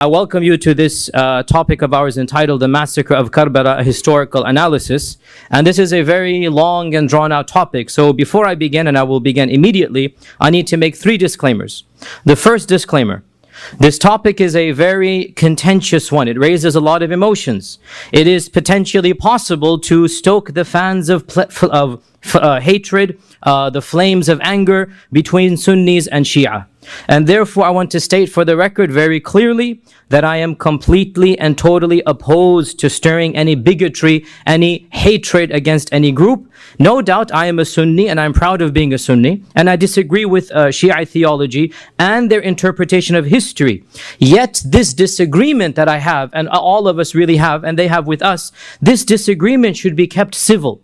I welcome you to this topic of ours entitled The Massacre of Karbala, a Historical Analysis. And this is a very long and drawn out topic. So before I begin, and I will begin immediately, I need to make 3 disclaimers. The first disclaimer: this topic is a very contentious one. It raises a lot of emotions. It is potentially possible to stoke the fans of hatred, the flames of anger between Sunnis and Shia. And therefore, I want to state for the record very clearly that I am completely and totally opposed to stirring any bigotry, any hatred against any group. No doubt I am a Sunni and I'm proud of being a Sunni, and I disagree with Shia theology and their interpretation of history. Yet this disagreement that I have, and all of us really have, and they have with us, this disagreement should be kept civil.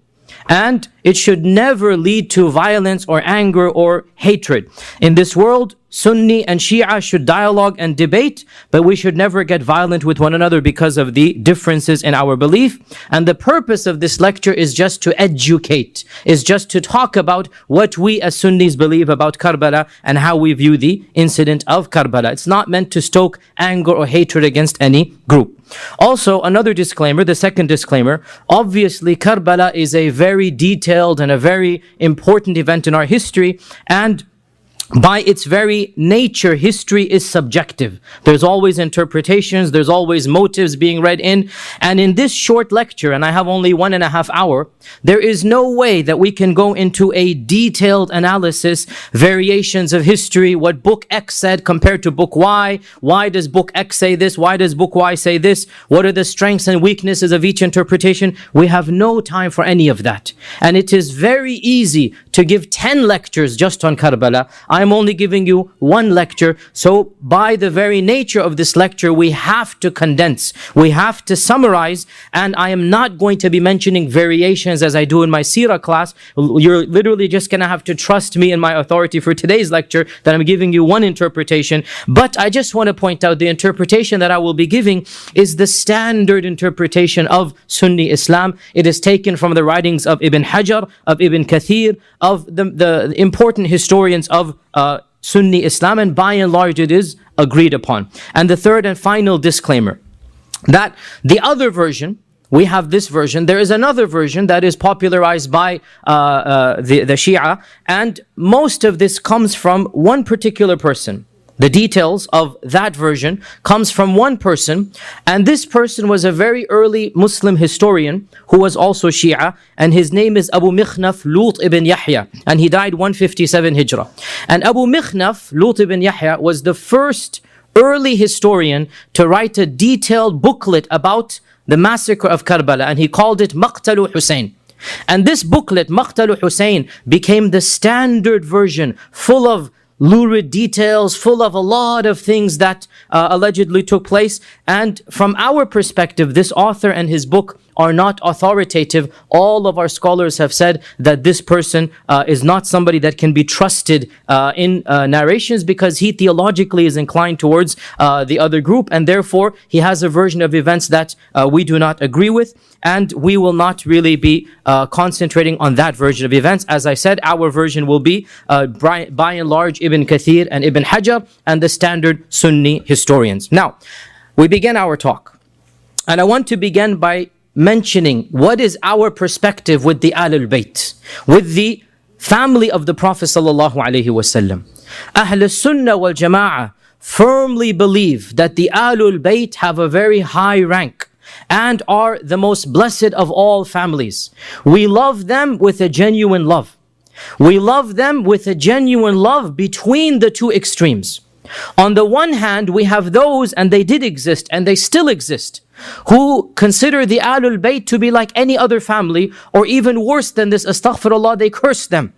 And it should never lead to violence or anger or hatred. In this world, Sunni and Shia should dialogue and debate, but we should never get violent with one another because of the differences in our belief. And the purpose of this lecture is just to educate, is just to talk about what we as Sunnis believe about Karbala and how we view the incident of Karbala. It's not meant to stoke anger or hatred against any group. Also, another disclaimer, the second disclaimer: obviously Karbala is a very detailed and a very important event in our history, and by its very nature, history is subjective. There's always interpretations, there's always motives being read in. And in this short lecture, and I have only 1.5 hours, there is no way that we can go into a detailed analysis, variations of history, what book X said compared to book Y. Why does book X say this? Why does book Y say this? What are the strengths and weaknesses of each interpretation? We have no time for any of that. And it is very easy to give 10 lectures just on Karbala. I'm only giving you 1 lecture. So by the very nature of this lecture, we have to condense, we have to summarize, and I am not going to be mentioning variations as I do in my Seerah class. You're literally just going to have to trust me and my authority for today's lecture that I'm giving you 1 interpretation. But I just want to point out the interpretation that I will be giving is the standard interpretation of Sunni Islam. It is taken from the writings of Ibn Hajar, of Ibn Kathir, of the important historians of Sunni Islam, and by and large it is agreed upon. And the third and final disclaimer, that the other version, we have this version, there is another version that is popularized by the Shia, and most of this comes from one particular person. The details of that version comes from one person, and this person was a very early Muslim historian who was also Shia, and his name is Abu Mikhnaf Lut ibn Yahya, and he died 157 Hijrah. And Abu Mikhnaf Lut ibn Yahya was the first early historian to write a detailed booklet about the massacre of Karbala, and he called it Maqtalu Hussein. And this booklet, Maqtalu Hussein, became the standard version, full of lurid details, full of a lot of things that allegedly took place. And from our perspective, this author and his book are not authoritative. All of our scholars have said that this person is not somebody that can be trusted in narrations, because he theologically is inclined towards the other group, and therefore he has a version of events that we do not agree with, and we will not really be concentrating on that version of events. As I said, our version will be by and large Ibn Kathir and Ibn Hajar and the standard Sunni historians. Now, we begin our talk, and I want to begin by mentioning what is our perspective with the Ahlul Bayt, with the family of the Prophet sallallahu alaihi wasallam. Ahlul Sunnah wal Jama'ah firmly believe that the Ahlul Bayt have a very high rank and are the most blessed of all families. We love them with a genuine love. We love them with a genuine love between the 2 extremes. On the one hand, we have those, and they did exist and they still exist, who consider the Ahlul Bayt to be like any other family, or even worse than this, astaghfirullah, they curse them.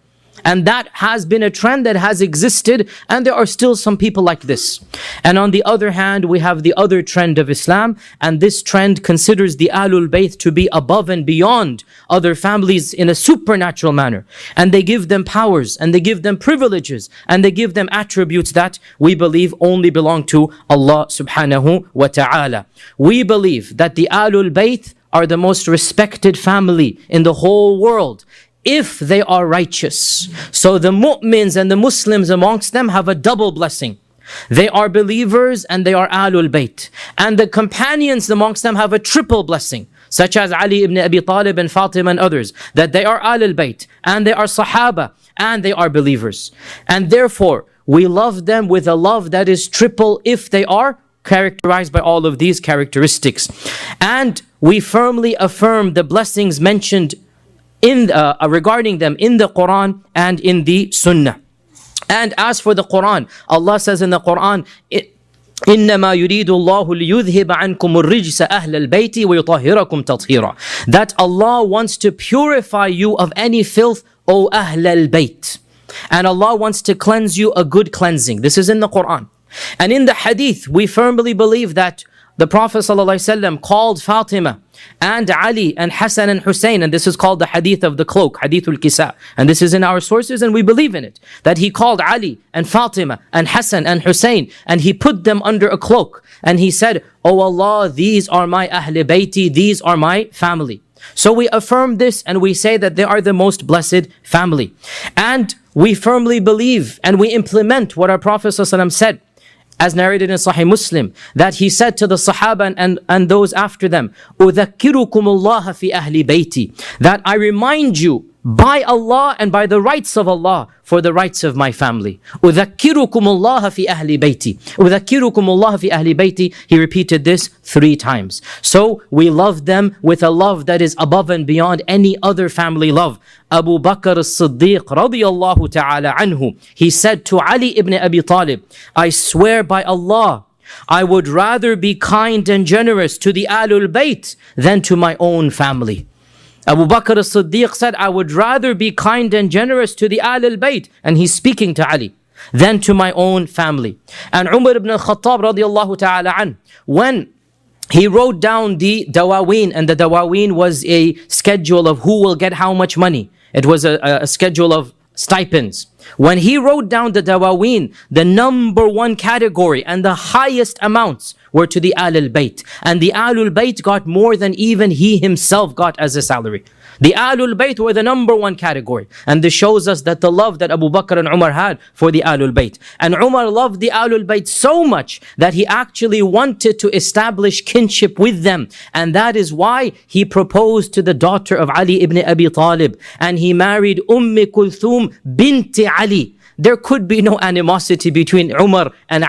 And that has been a trend that has existed, and there are still some people like this. And on the other hand, we have the other trend of Islam, and this trend considers the Ahlul Bayt to be above and beyond other families in a supernatural manner. And they give them powers, and they give them privileges, and they give them attributes that we believe only belong to Allah subhanahu wa ta'ala. We believe that the Ahlul Bayt are the most respected family in the whole world, if they are righteous. So the mu'mins and the Muslims amongst them have a double blessing. They are believers and they are Ahlul Bayt. And the companions amongst them have a triple blessing, such as Ali ibn Abi Talib and Fatima and others, that they are Ahlul Bayt and they are Sahaba and they are believers. And therefore, we love them with a love that is triple if they are characterized by all of these characteristics. And we firmly affirm the blessings mentioned in regarding them in the Qur'an and in the Sunnah. And as for the Qur'an, Allah says in the Qur'an, إنما يريد الله ليذهب عنكم الرجس أهل البيت ويطهركم تطهيرا. That Allah wants to purify you of any filth, O Ahl al-Bayt. And Allah wants to cleanse you a good cleansing. This is in the Qur'an. And in the Hadith, we firmly believe that the Prophet ﷺ called Fatima and Ali and Hassan and Hussein, and this is called the Hadith of the cloak, Hadithul Kisa. And this is in our sources and we believe in it. That he called Ali and Fatima and Hassan and Hussein and he put them under a cloak. And he said, "O Allah, these are my Ahl Bayti, these are my family." So we affirm this and we say that they are the most blessed family. And we firmly believe and we implement what our Prophet ﷺ said, as narrated in Sahih Muslim, that he said to the Sahaba and those after them, أُذَكِّرُكُمُ اللَّهَ فِي أَهْلِ بَيْتِي, that I remind you by Allah and by the rights of Allah for the rights of my family. أُذَكِّرُكُمُ اللَّهَ فِي أَهْلِ بَيْتِي. أُذَكِّرُكُمُ اللَّهَ فِي أَهْلِ بَيْتِي. He repeated this 3 times. So we love them with a love that is above and beyond any other family love. Abu Bakr as-Siddiq radiyallahu ta'ala anhu, he said to Ali ibn Abi Talib, "I swear by Allah, I would rather be kind and generous to the Ahlul Bayt than to my own family." Abu Bakr as-Siddiq said, "I would rather be kind and generous to the Ahlul Bayt," and he's speaking to Ali, "than to my own family." And Umar ibn al-Khattab radiyallahu ta'ala an, when he wrote down the dawaween, and the dawaween was a schedule of who will get how much money. It was a schedule of stipends. When he wrote down the dawaween, the number 1 category and the highest amounts were to the Ahlul Bayt. And the Ahlul Bayt got more than even he himself got as a salary. The Ahlul Bayt were the number 1 category. And this shows us that the love that Abu Bakr and Umar had for the Ahlul Bayt. And Umar loved the Ahlul Bayt so much that he actually wanted to establish kinship with them. And that is why he proposed to the daughter of Ali ibn Abi Talib. And he married Kulthum binti Ali. There could be no animosity between Umar and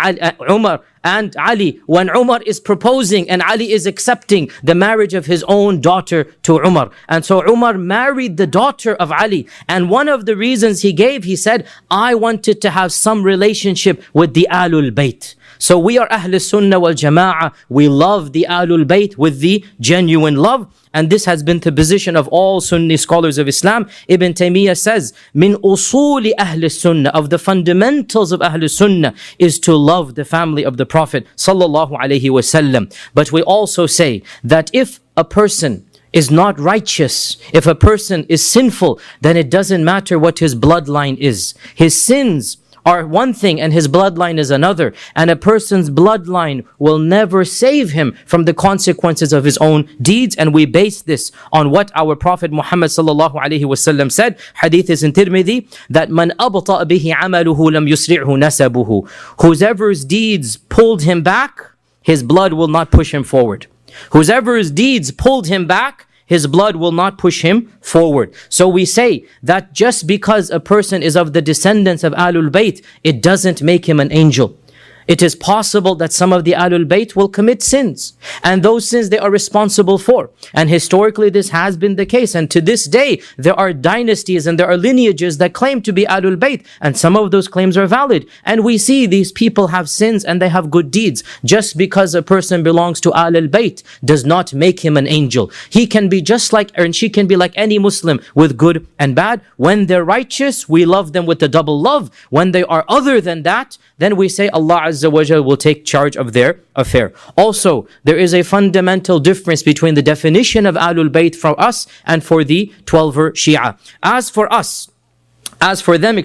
Ali when Umar is proposing and Ali is accepting the marriage of his own daughter to Umar. And so Umar married the daughter of Ali. And one of the reasons he gave, he said, "I wanted to have some relationship with the Ahlul Bayt." So we are Ahlul Sunnah wal Jama'ah. We love the Ahlul Bayt with the genuine love. And this has been the position of all Sunni scholars of Islam. Ibn Taymiyyah says, "Min usuli Ahlul Sunnah," of the fundamentals of Ahlul Sunnah, is to love the family of the Prophet sallallahu alaihi wasallam. But we also say that if a person is not righteous, if a person is sinful, then it doesn't matter what his bloodline is. His sins are one thing and his bloodline is another. And a person's bloodline will never save him from the consequences of his own deeds. And we base this on what our Prophet Muhammad sallallahu alaihi wasallam said. Hadith is in Tirmidhi, that man abta bihi amaluhu lam yusri'hu nasabuhu. Whoever's deeds pulled him back, his blood will not push him forward. Whoever's deeds pulled him back, his blood will not push him forward. So we say that just because a person is of the descendants of Ahlul Bayt, it doesn't make him an angel. It is possible that some of the Ahlul Bayt will commit sins, and those sins they are responsible for. And historically this has been the case, and to this day there are dynasties and there are lineages that claim to be Ahlul Bayt, and some of those claims are valid. And we see these people have sins and they have good deeds. Just because a person belongs to Ahlul Bayt does not make him an angel. He can be just like, and she can be like any Muslim with good and bad. When they're righteous, we love them with the double love. When they are other than that, then we say Allah Azza wa Jal will take charge of their affair. Also, there is a fundamental difference between the definition of Ahlul Bayt for us and for the 12er Shia. As for them,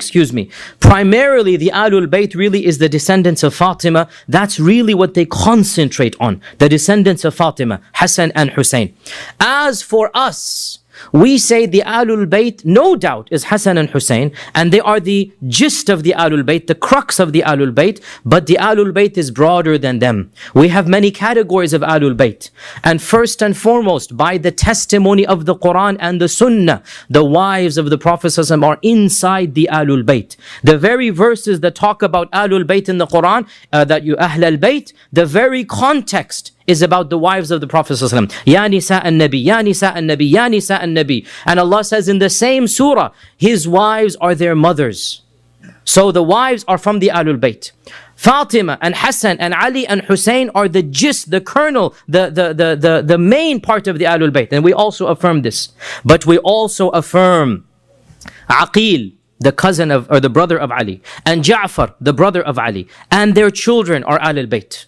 primarily the Ahlul Bayt really is the descendants of Fatima. That's really what they concentrate on, the descendants of Fatima, Hassan and Hussein. As for us, We say the Ahlul Bayt, no doubt, is Hassan and Hussein, and they are the gist of the Ahlul Bayt, the crux of the Ahlul Bayt, but the Ahlul Bayt is broader than them. We have many categories of Ahlul Bayt, and first and foremost, by the testimony of the Qur'an and the Sunnah, the wives of the Prophet ﷺ are inside the Ahlul Bayt. The very verses that talk about Ahlul Bayt in the Qur'an, that you Ahlul Bayt, the very context is about the wives of the Prophet ﷺ. Ya Nisa an-Nabi, Ya Nisa an-Nabi, Ya Nisa an-Nabi. And Allah says in the same surah, His wives are their mothers. So the wives are from the Ahlul Bayt. Fatima and Hassan and Ali and Hussein are the gist, the kernel, the main part of the Ahlul Bayt. And we also affirm this. But we also affirm Aqil, the cousin of, or the brother of Ali, and Ja'far, the brother of Ali, and their children are Ahlul Bayt.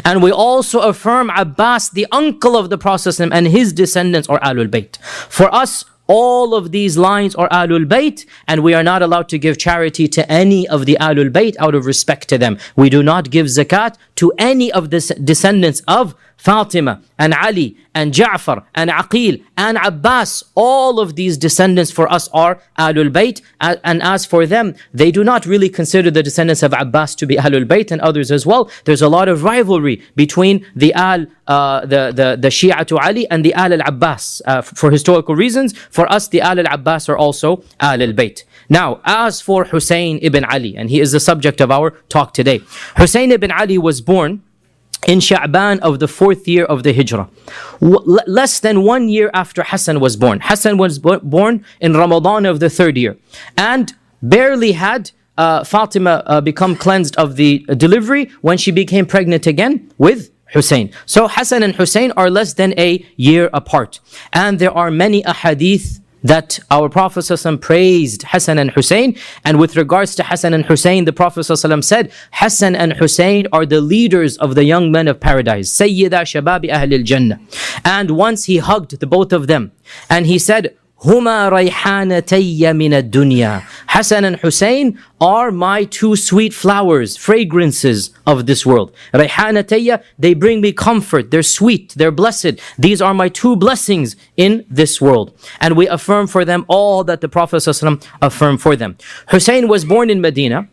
And we also affirm Abbas, the uncle of the Prophet, and his descendants are Ahlul Bayt. For us, all of these lines are Ahlul Bayt, and we are not allowed to give charity to any of the Ahlul Bayt out of respect to them. We do not give zakat to any of the descendants of Fatima and Ali and Ja'far and Aqil and Abbas. All of these descendants for us are Ahlul Bayt, and as for them, they do not really consider the descendants of Abbas to be Ahlul Bayt, and others as well. There's a lot of rivalry between the the Shia to Ali and the Ahlul Abbas for historical reasons. For us, the Ahlul Abbas are also Ahlul Bayt. Now, as for Hussein ibn Ali, and he is the subject of our talk today. Hussein ibn Ali was born in Sha'ban of the 4th year of the Hijrah. Less than 1 year after Hassan was born. Hassan was born in Ramadan of the 3rd year. And barely had Fatima become cleansed of the delivery when she became pregnant again with Hussein. So Hassan and Hussein are less than a year apart. And there are many ahadith that our Prophet ﷺ praised Hassan and Hussein. And with regards to Hassan and Hussein, the Prophet ﷺ said, Hassan and Hussein are the leaders of the young men of paradise. Sayyida shababi ahlil jannah. And once he hugged the both of them, and he said, Huma rayhanatayya min ad-dunya. Hassan and Hussein are my two sweet flowers, fragrances of this world. Rayhanatayya, they bring me comfort, they're sweet, they're blessed. These are my two blessings in this world. And we affirm for them all that the Prophet ﷺ affirmed for them. Hussein was born in Medina,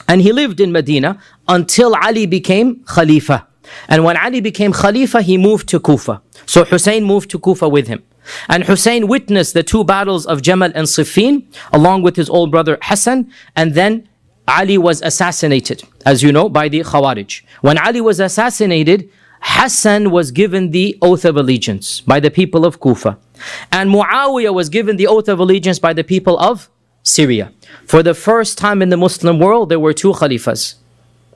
and he lived in Medina until Ali became Khalifa. And when Ali became Khalifa, he moved to Kufa. So Hussein moved to Kufa with him. And Hussein witnessed the two battles of Jamal and Siffin, along with his old brother Hassan. And then Ali was assassinated, as you know, by the Khawarij. When Ali was assassinated, Hassan was given the oath of allegiance by the people of Kufa. And Muawiyah was given the oath of allegiance by the people of Syria. For the first time in the Muslim world, there were two Khalifas.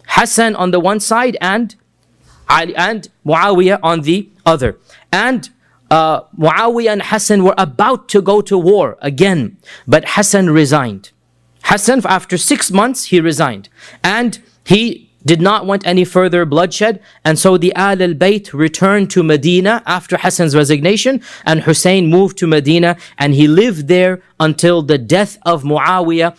Hassan on the one side and Ali and Muawiyah on the other. And Muawiyah and Hassan were about to go to war again, but Hassan resigned. Hassan, after 6 months, he resigned. And he did not want any further bloodshed. And so the Ahlul Bayt returned to Medina after Hassan's resignation, and Hussein moved to Medina, and he lived there until the death of Muawiyah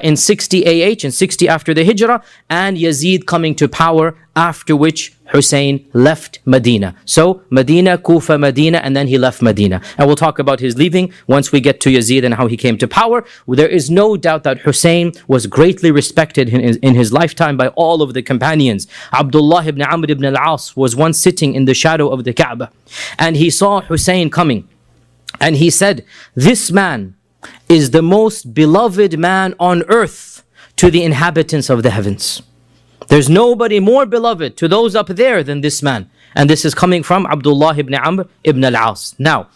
in 60 AH, in 60 after the Hijrah, and Yazid coming to power, after which Hussein left Medina. So Medina, Kufa, Medina, and then he left Medina. And we'll talk about his leaving once we get to Yazid and how he came to power. There is no doubt that Hussein was greatly respected in his lifetime by all of the companions. Abdullah ibn Amr ibn al-As was once sitting in the shadow of the Kaaba, and he saw Hussein coming. And he said, "This man is the most beloved man on earth to the inhabitants of the heavens. There's nobody more beloved to those up there than this man." And this is coming from Abdullah ibn Amr ibn al-As. Now,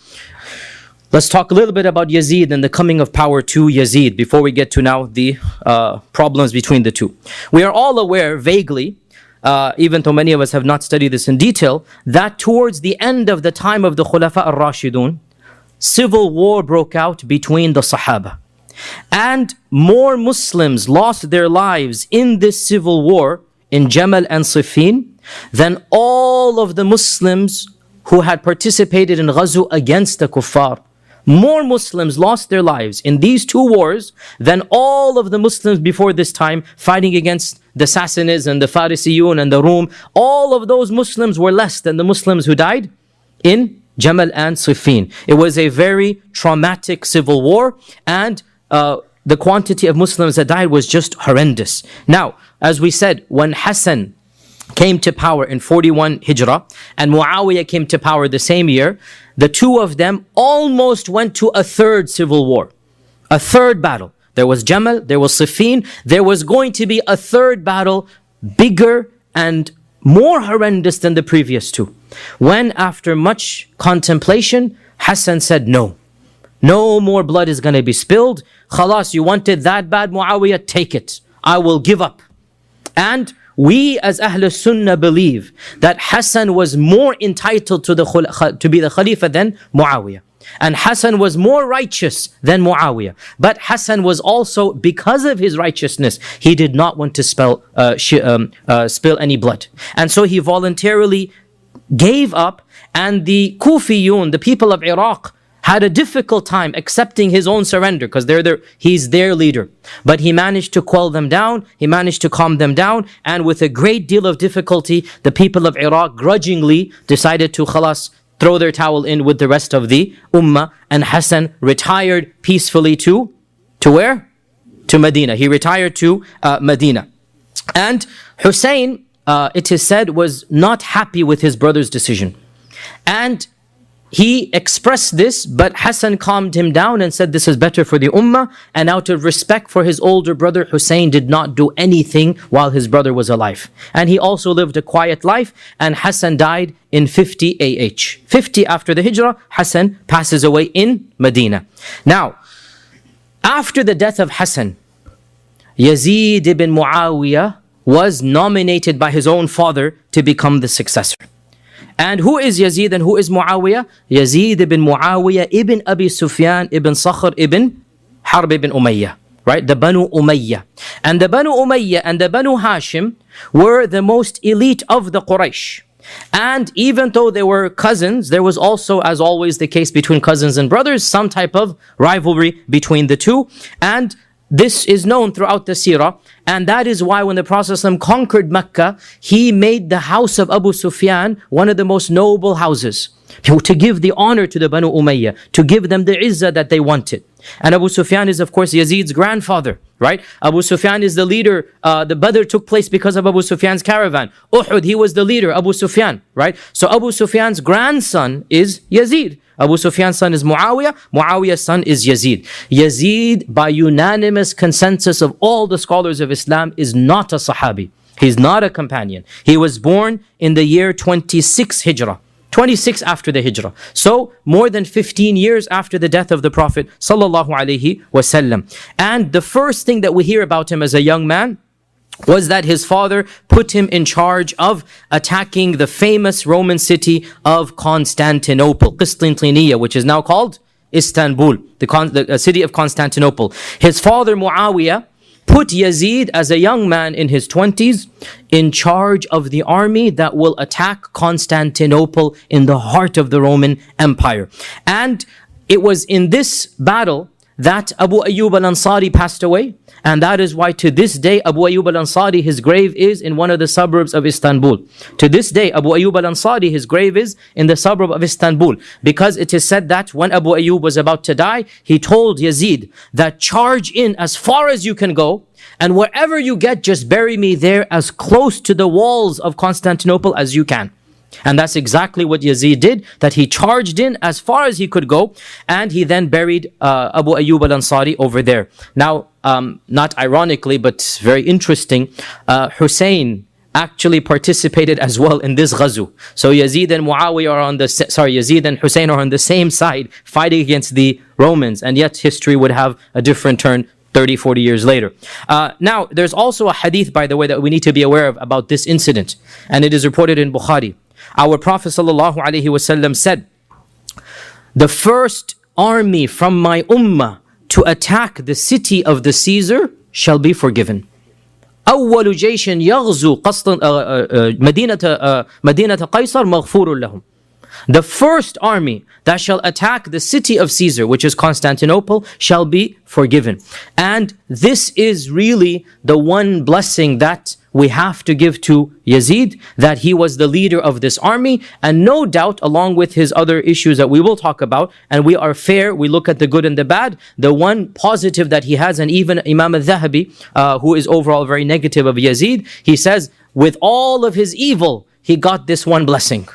let's talk a little bit about Yazid and the coming of power to Yazid before we get to now the problems between the two. We are all aware, vaguely, even though many of us have not studied this in detail, that towards the end of the time of the Khulafa al-Rashidun, civil war broke out between the Sahaba. And more Muslims lost their lives in this civil war in Jamal and Siffin than all of the Muslims who had participated in Ghazu against the Kuffar. More Muslims lost their lives in these two wars than all of the Muslims before this time fighting against the Sassanids and the Farisiyun and the Rum. All of those Muslims were less than the Muslims who died in Jamal and Siffin. It was a very traumatic civil war, and the quantity of Muslims that died was just horrendous. Now, as we said, when Hassan came to power in 41 Hijrah and Muawiyah came to power the same year, the two of them almost went to a third civil war, a third battle. There was Jamal, there was Siffin, there was going to be a third battle, bigger and more horrendous than the previous two. When, after much contemplation, Hassan said, no more blood is going to be spilled. Khalas, you wanted that bad, Muawiyah, take it. I will give up. And we as Ahlul Sunnah believe that Hassan was more entitled to be the Khalifa than Muawiyah. And Hassan was more righteous than Muawiyah. But Hassan was also, because of his righteousness, he did not want to spill any blood. And so he voluntarily gave up, and the Kufiyun, the people of Iraq, had a difficult time accepting his own surrender because he's their leader. But he managed to quell them down, he managed to calm them down, and with a great deal of difficulty, the people of Iraq grudgingly decided to khalas, throw their towel in with the rest of the ummah, and Hassan retired peacefully to where? To Medina. He retired to Medina. And Hussein, it is said, was not happy with his brother's decision. And he expressed this, but Hassan calmed him down and said this is better for the ummah, and out of respect for his older brother, Hussein did not do anything while his brother was alive. And he also lived a quiet life, and Hassan died in 50 AH. 50 after the Hijrah, Hassan passes away in Medina. Now, after the death of Hassan, Yazid ibn Muawiyah was nominated by his own father to become the successor. And who is Yazid and who is Muawiyah? Yazid ibn Muawiyah ibn Abi Sufyan ibn Sakhr ibn Harb ibn Umayyah. Right? The Banu Umayyah. And the Banu Umayyah and the Banu Hashim were the most elite of the Quraysh. And even though they were cousins, there was also, as always the case between cousins and brothers, some type of rivalry between the two. And this is known throughout the seerah, and that is why when the Prophet ﷺ conquered Mecca, he made the house of Abu Sufyan one of the most noble houses, to give the honor to the Banu Umayyah, to give them the izzah that they wanted. And Abu Sufyan is, of course, Yazid's grandfather, right? Abu Sufyan is the leader. The Badr took place because of Abu Sufyan's caravan. Uhud, he was the leader, Abu Sufyan, right? So Abu Sufyan's grandson is Yazid. Abu Sufyan's son is Muawiyah. Muawiyah's son is Yazid. Yazid, by unanimous consensus of all the scholars of Islam, is not a Sahabi. He's not a companion. He was born in the year 26 Hijrah. 26 after the Hijrah. So more than 15 years after the death of the Prophet sallallahu alaihi wasallam. And the first thing that we hear about him as a young man was that his father put him in charge of attacking the famous Roman city of Constantinople, Qistintiniya, which is now called Istanbul, the city of Constantinople. His father Muawiyah put Yazid as a young man in his 20s in charge of the army that will attack Constantinople in the heart of the Roman Empire. And it was in this battle that Abu Ayyub al-Ansari passed away. And that is why to this day, Abu Ayyub al-Ansari, his grave is in one of the suburbs of Istanbul. To this day, Abu Ayyub al-Ansari, his grave is in the suburb of Istanbul. Because it is said that when Abu Ayyub was about to die, he told Yazid that charge in as far as you can go, and wherever you get, just bury me there as close to the walls of Constantinople as you can. And that's exactly what Yazid did, that he charged in as far as he could go, and he then buried Abu Ayyub al-Ansari over there. Now, not ironically, but very interesting, Hussein actually participated as well in this ghazu. So Yazid and Yazid and Hussein are on the same side, fighting against the Romans, and yet history would have a different turn 30, 40 years later. Now, there's also a hadith, by the way, that we need to be aware of about this incident, and it is reported in Bukhari. Our Prophet ﷺ said, the first army from my ummah to attack the city of the Caesar shall be forgiven. أول جيش يغزو مدينة قيصر مغفور لهم. The first army that shall attack the city of Caesar, which is Constantinople, shall be forgiven. And this is really the one blessing that we have to give to Yazid, that he was the leader of this army, and no doubt, along with his other issues that we will talk about, and we are fair, we look at the good and the bad, the one positive that he has, and even Imam al-Dhahabi, who is overall very negative of Yazid, he says, with all of his evil, he got this one blessing.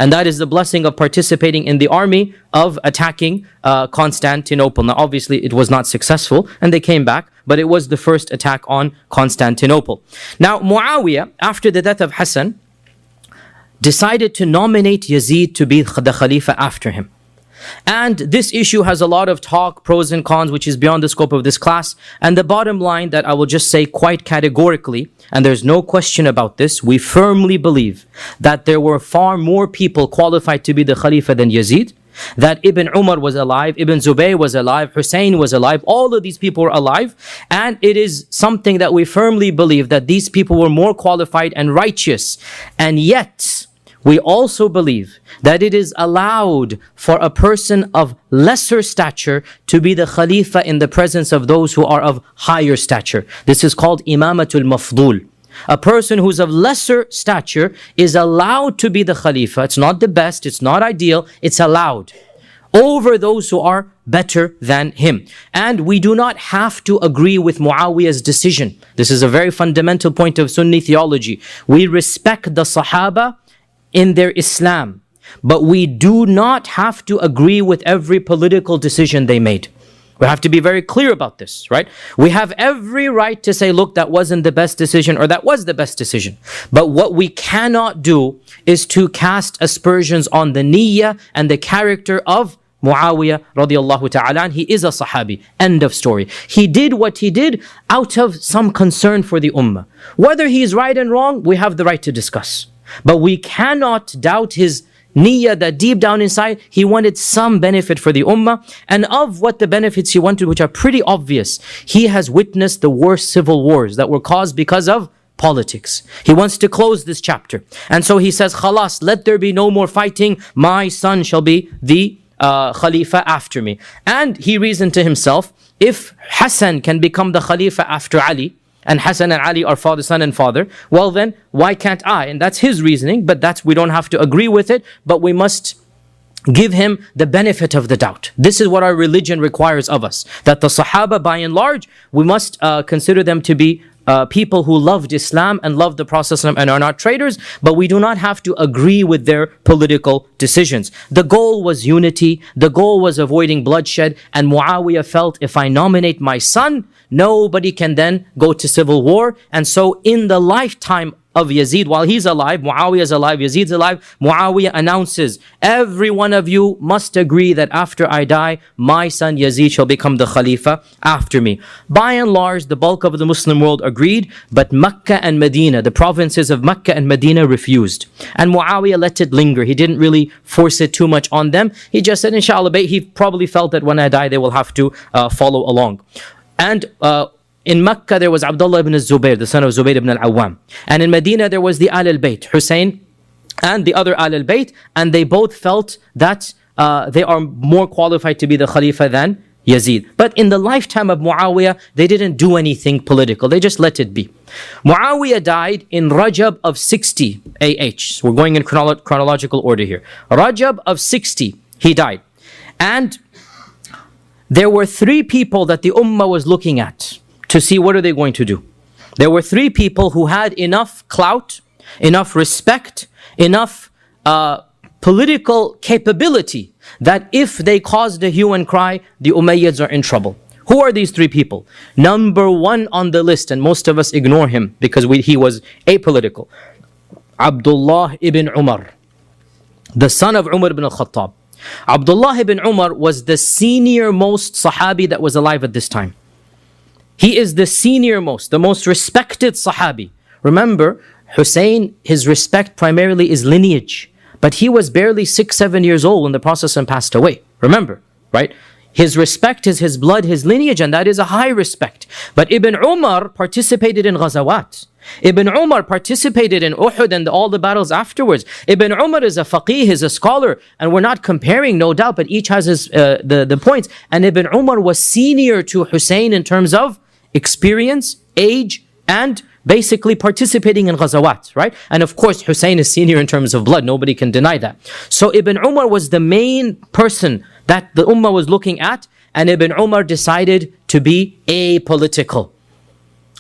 And that is the blessing of participating in the army of attacking Constantinople. Now, obviously, it was not successful, and they came back, but it was the first attack on Constantinople. Now, Muawiyah, after the death of Hassan, decided to nominate Yazid to be the Khalifa after him. And this issue has a lot of talk, pros and cons, which is beyond the scope of this class. And the bottom line that I will just say quite categorically, and there's no question about this, we firmly believe that there were far more people qualified to be the Khalifa than Yazid. That Ibn Umar was alive, Ibn Zubayr was alive, Hussein was alive, all of these people were alive. And it is something that we firmly believe that these people were more qualified and righteous. And yet, we also believe that it is allowed for a person of lesser stature to be the Khalifa in the presence of those who are of higher stature. This is called Imamatul Mafdul. A person who's of lesser stature is allowed to be the Khalifa. It's not the best, it's not ideal, it's allowed over those who are better than him. And we do not have to agree with Muawiyah's decision. This is a very fundamental point of Sunni theology. We respect the Sahaba in their Islam, but we do not have to agree with every political decision they made. We have to be very clear about this, right? We have every right to say, look, that wasn't the best decision, or that was the best decision. But what we cannot do is to cast aspersions on the niyyah and the character of Muawiyah radiallahu ta'ala. He is a Sahabi. End of story. He did what he did out of some concern for the ummah. Whether he is right and wrong, we have the right to discuss. But we cannot doubt his niyyah that deep down inside, he wanted some benefit for the ummah. And of what the benefits he wanted, which are pretty obvious, he has witnessed the worst civil wars that were caused because of politics. He wants to close this chapter. And so he says, Khalas, let there be no more fighting. My son shall be the Khalifa after me. And he reasoned to himself, if Hassan can become the Khalifa after Ali, and Hassan and Ali are father, son and father, well then, why can't I? And that's his reasoning, but we don't have to agree with it, but we must give him the benefit of the doubt. This is what our religion requires of us. That the Sahaba, by and large, we must consider them to be people who loved Islam and loved the Prophet and are not traitors, but we do not have to agree with their political decisions. The goal was unity, the goal was avoiding bloodshed, and Muawiyah felt, if I nominate my son, nobody can then go to civil war. And so in the lifetime of Yazid, while he's alive, Muawiyah is alive, Yazid's alive, Muawiyah announces, every one of you must agree that after I die, my son Yazid shall become the Khalifa after me. By and large, the bulk of the Muslim world agreed, but Mecca and Medina, the provinces of Mecca and Medina refused. And Muawiyah let it linger. He didn't really force it too much on them. He just said, inshallah, he probably felt that when I die, they will have to follow along. And in Mecca, there was Abdullah ibn Zubayr, the son of Zubayr ibn al-Awwam. And in Medina, there was the Ahlul Bayt, Hussein and the other Ahlul Bayt. And they both felt that they are more qualified to be the Khalifa than Yazid. But in the lifetime of Muawiyah, they didn't do anything political. They just let it be. Muawiyah died in Rajab of 60 AH. So we're going in chronological order here. Rajab of 60, he died. And there were three people that the ummah was looking at to see what are they going to do. There were three people who had enough clout, enough respect, enough political capability that if they caused a hue and cry, the Umayyads are in trouble. Who are these three people? Number one on the list, and most of us ignore him because he was apolitical. Abdullah ibn Umar, the son of Umar ibn al-Khattab. Abdullah ibn Umar was the senior most Sahabi that was alive at this time. He is the senior most, the most respected Sahabi. Remember, Hussein, his respect primarily is lineage. But he was barely 6-7 years old when the Prophet passed away. Remember, right? His respect is his blood, his lineage, and that is a high respect. But Ibn Umar participated in ghazawat. Ibn Umar participated in Uhud and all the battles afterwards. Ibn Umar is a faqih, is a scholar, and we're not comparing, no doubt, but each has his, the points. And Ibn Umar was senior to Hussein in terms of experience, age, and basically participating in ghazawat, right? And of course, Hussein is senior in terms of blood. Nobody can deny that. So Ibn Umar was the main person that the Ummah was looking at, and Ibn Umar decided to be apolitical.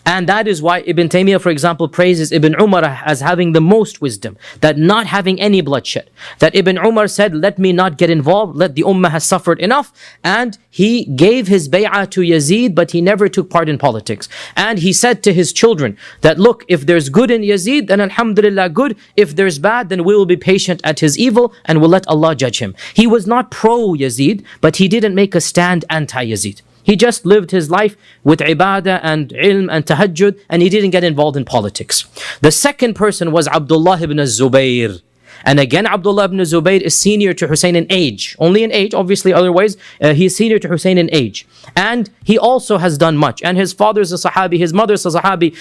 And that is why Ibn Taymiyyah, for example, praises Ibn Umar as having the most wisdom, that not having any bloodshed. That Ibn Umar said, let me not get involved, let the Ummah has suffered enough. And he gave his bay'ah to Yazid, but he never took part in politics. And he said to his children that, look, if there's good in Yazid, then alhamdulillah good. If there's bad, then we will be patient at his evil and we'll let Allah judge him. He was not pro-Yazid, but he didn't make a stand anti-Yazid. He just lived his life with ibadah and ilm and tahajjud, and he didn't get involved in politics. The second person was Abdullah ibn Zubayr. And again, Abdullah ibn Zubayr is senior to Hussein in age. Only in age, obviously, otherwise, he's senior to Hussein in age. And he also has done much. And his father's a Sahabi, his mother's a Sahabi,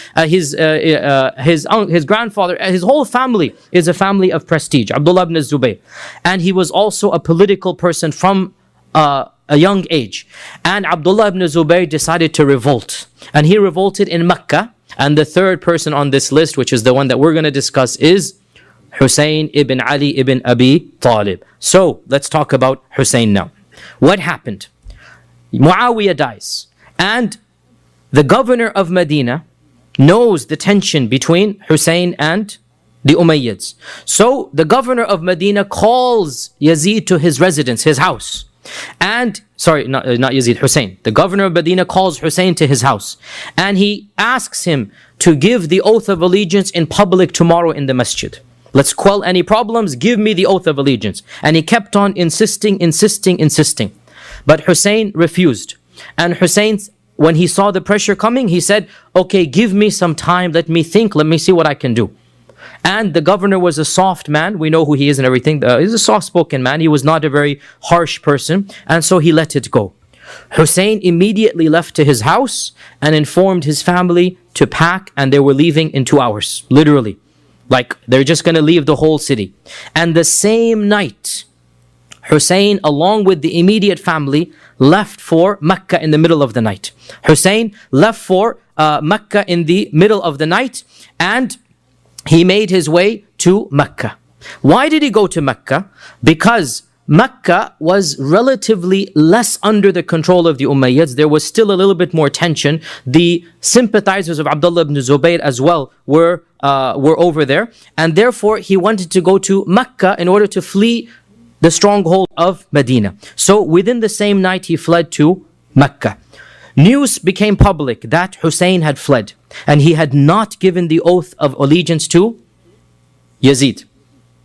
his grandfather, his whole family is a family of prestige, Abdullah ibn Zubayr. And he was also a political person from a young age. And Abdullah ibn Zubayr decided to revolt. And he revolted in Mecca. And the third person on this list, which is the one that we're going to discuss, is Hussein ibn Ali ibn Abi Talib. So, let's talk about Hussein now. What happened? Muawiyah dies. And the governor of Medina knows the tension between Hussein and the Umayyads. So, the governor of Medina calls Yazid to his residence, his house. And, sorry, not Yazid, Hussein. The governor of Medina calls Hussein to his house. And he asks him to give the oath of allegiance in public tomorrow in the masjid. Let's quell any problems, give me the oath of allegiance. And he kept on insisting. But Hussein refused. And Hussein, when he saw the pressure coming, he said, okay, give me some time, let me think, let me see what I can do. And the governor was a soft man. We know who he is and everything. He's a soft-spoken man. He was not a very harsh person. And so he let it go. Hussein immediately left to his house and informed his family to pack, and they were leaving in 2 hours. Literally. Like, they're just going to leave the whole city. And the same night, Hussein, along with the immediate family, left for Mecca in the middle of the night. Hussein left for Mecca in the middle of the night, and he made his way to Mecca. Why did he go to Mecca? Because Mecca was relatively less under the control of the Umayyads. There was still a little bit more tension. The sympathizers of Abdullah ibn Zubayr as well were over there. And therefore, he wanted to go to Mecca in order to flee the stronghold of Medina. So within the same night, he fled to Mecca. News became public that Hussein had fled. And he had not given the oath of allegiance to Yazid,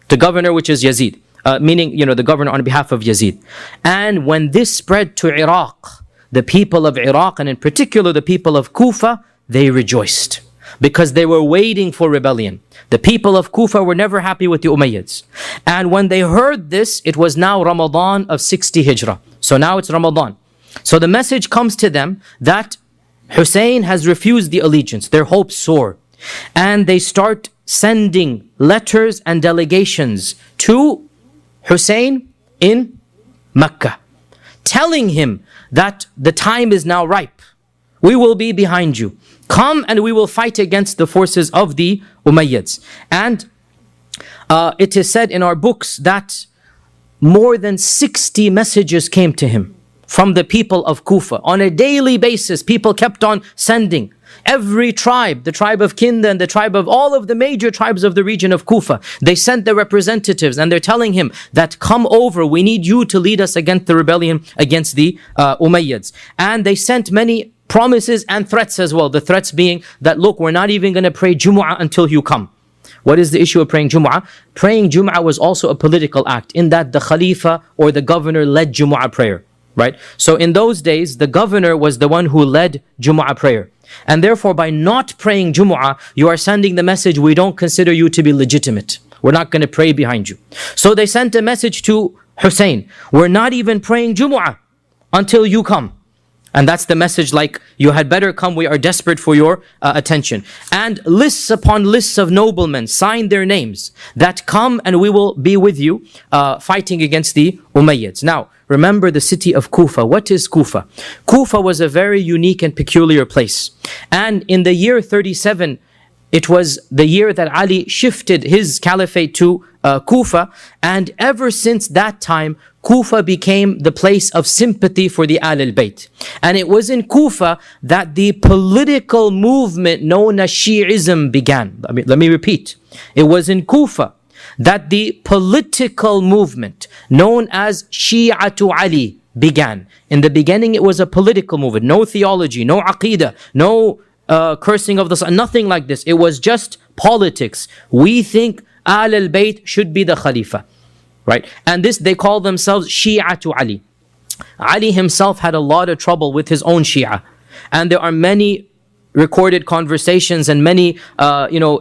the governor, which is Yazid, meaning, the governor on behalf of Yazid. And when this spread to Iraq, the people of Iraq, and in particular the people of Kufa, they rejoiced because they were waiting for rebellion. The people of Kufa were never happy with the Umayyads. And when they heard this, it was now Ramadan of 60 Hijrah. So now it's Ramadan. So the message comes to them that Hussein has refused the allegiance. Their hopes soar. And they start sending letters and delegations to Hussein in Mecca, telling him that the time is now ripe. We will be behind you. Come and we will fight against the forces of the Umayyads. And it is said in our books that more than 60 messages came to him from the people of Kufa. On a daily basis, people kept on sending. Every tribe, the tribe of Kinda and the tribe of all of the major tribes of the region of Kufa, they sent their representatives and they're telling him that come over, we need you to lead us against the rebellion against the Umayyads. And they sent many promises and threats as well. The threats being that, look, we're not even going to pray Jumu'ah until you come. What is the issue of praying Jumu'ah? Praying Jumu'ah was also a political act in that the Khalifa or the governor led Jumu'ah prayer. Right? So in those days, the governor was the one who led Jumu'ah prayer. And therefore, by not praying Jumu'ah, you are sending the message, we don't consider you to be legitimate. We're not going to pray behind you. So they sent a message to Hussein, we're not even praying Jumu'ah until you come. And that's the message, like, you had better come, we are desperate for your attention. And lists upon lists of noblemen signed their names that come and we will be with you fighting against the Umayyads. Now, remember the city of Kufa. What is Kufa? Kufa was a very unique and peculiar place. And in the year 37, it was the year that Ali shifted his caliphate to Kufa, and ever since that time, Kufa became the place of sympathy for the Ahlul Bayt. And it was in Kufa that the political movement known as Shi'ism began. Let me repeat. It was in Kufa that the political movement known as Shi'atu Ali began. In the beginning, it was a political movement. No theology, no aqidah, no cursing of the sun, nothing like this. It was just politics. We think Ahlul Bayt should be the Khalifa, right? And this, they call themselves Shi'atu Ali. Ali himself had a lot of trouble with his own Shia. And there are many recorded conversations and many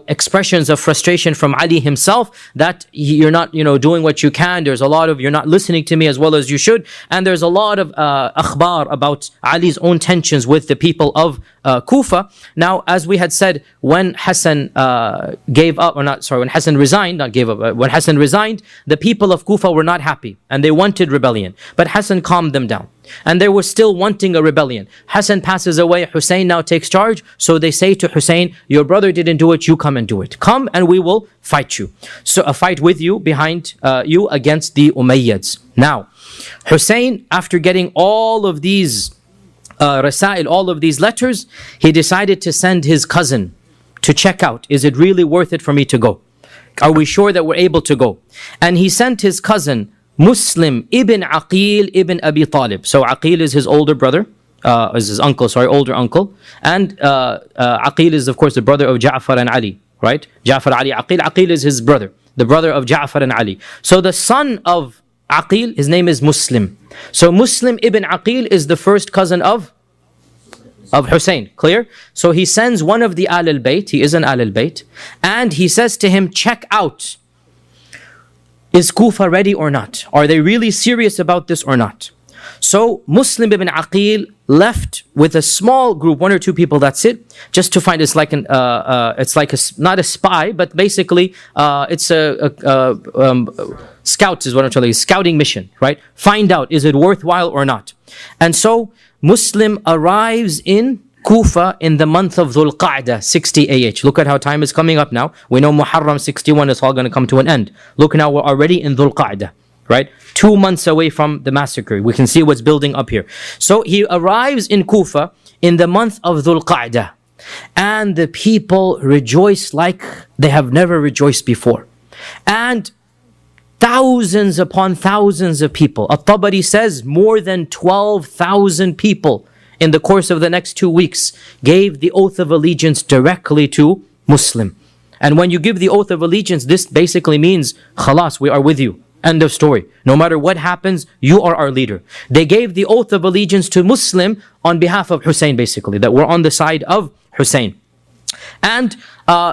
expressions of frustration from Ali himself, that you're not doing what you can. There's a lot of, you're not listening to me as well as you should. And there's a lot of akhbar about Ali's own tensions with the people of Kufa. Now, as we had said, when Hassan when Hassan resigned, when Hassan resigned, the people of Kufa were not happy and they wanted rebellion. But Hassan calmed them down. And they were still wanting a rebellion. Hassan passes away, Hussein now takes charge. So they say to Hussein, your brother didn't do it, you come and do it. Come and we will fight you. So a fight with you, behind you, against the Umayyads. Now, Hussein, after getting all of these rasail, all of these letters, he decided to send his cousin to check out, is it really worth it for me to go? Are we sure that we're able to go? And he sent his cousin, Muslim ibn Aqil ibn Abi Talib. So Aqil is his older brother, is his uncle, older uncle. And Aqil is, of course, the brother of Ja'far and Ali, right? Ja'far, Ali, Aqil. Aqil is his brother, the brother of Ja'far and Ali. So the son of Aqil, his name is Muslim. So Muslim ibn Aqil is the first cousin of Hussein. Clear? So he sends one of the Ahlul Bayt, he is an Ahlul Bayt, and he says to him, check out, is Kufa ready or not? Are they really serious about this or not? So Muslim ibn Aqil left with a small group, one or two people, that's it, just to find, it's like not a spy, but basically it's a scouts is what I'm telling you, scouting mission, right? Find out, is it worthwhile or not? And so Muslim arrives in Kufa in the month of Dhul Qa'dah, 60 AH. Look at how time is coming up now. We know Muharram 61 is all going to come to an end. Look now, we're already in Dhul Qa'dah, right? 2 months away from the massacre. We can see what's building up here. So he arrives in Kufa in the month of Dhul Qa'dah. And the people rejoice like they have never rejoiced before. And thousands upon thousands of people. At-Tabari says more than 12,000 people in the course of the next 2 weeks gave the oath of allegiance directly to Muslim. And when you give the oath of allegiance, this basically means, khalas, we are with you. End of story. No matter what happens, you are our leader. They gave the oath of allegiance to Muslim on behalf of Hussein, basically, that we're on the side of Hussein. And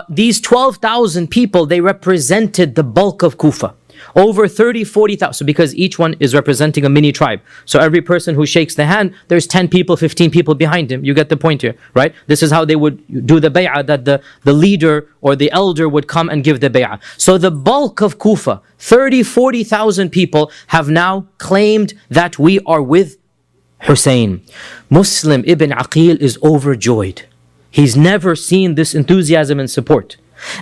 these 12,000 people, they represented the bulk of Kufa. Over 30, 40,000. So because each one is representing a mini tribe. So every person who shakes the hand, there's 10 people, 15 people behind him. You get the point here, right? This is how they would do the bay'ah, that the leader or the elder would come and give the bay'ah. So the bulk of Kufa, 30, 40,000 people have now claimed that we are with Hussein. Muslim ibn Aqil is overjoyed. He's never seen this enthusiasm and support.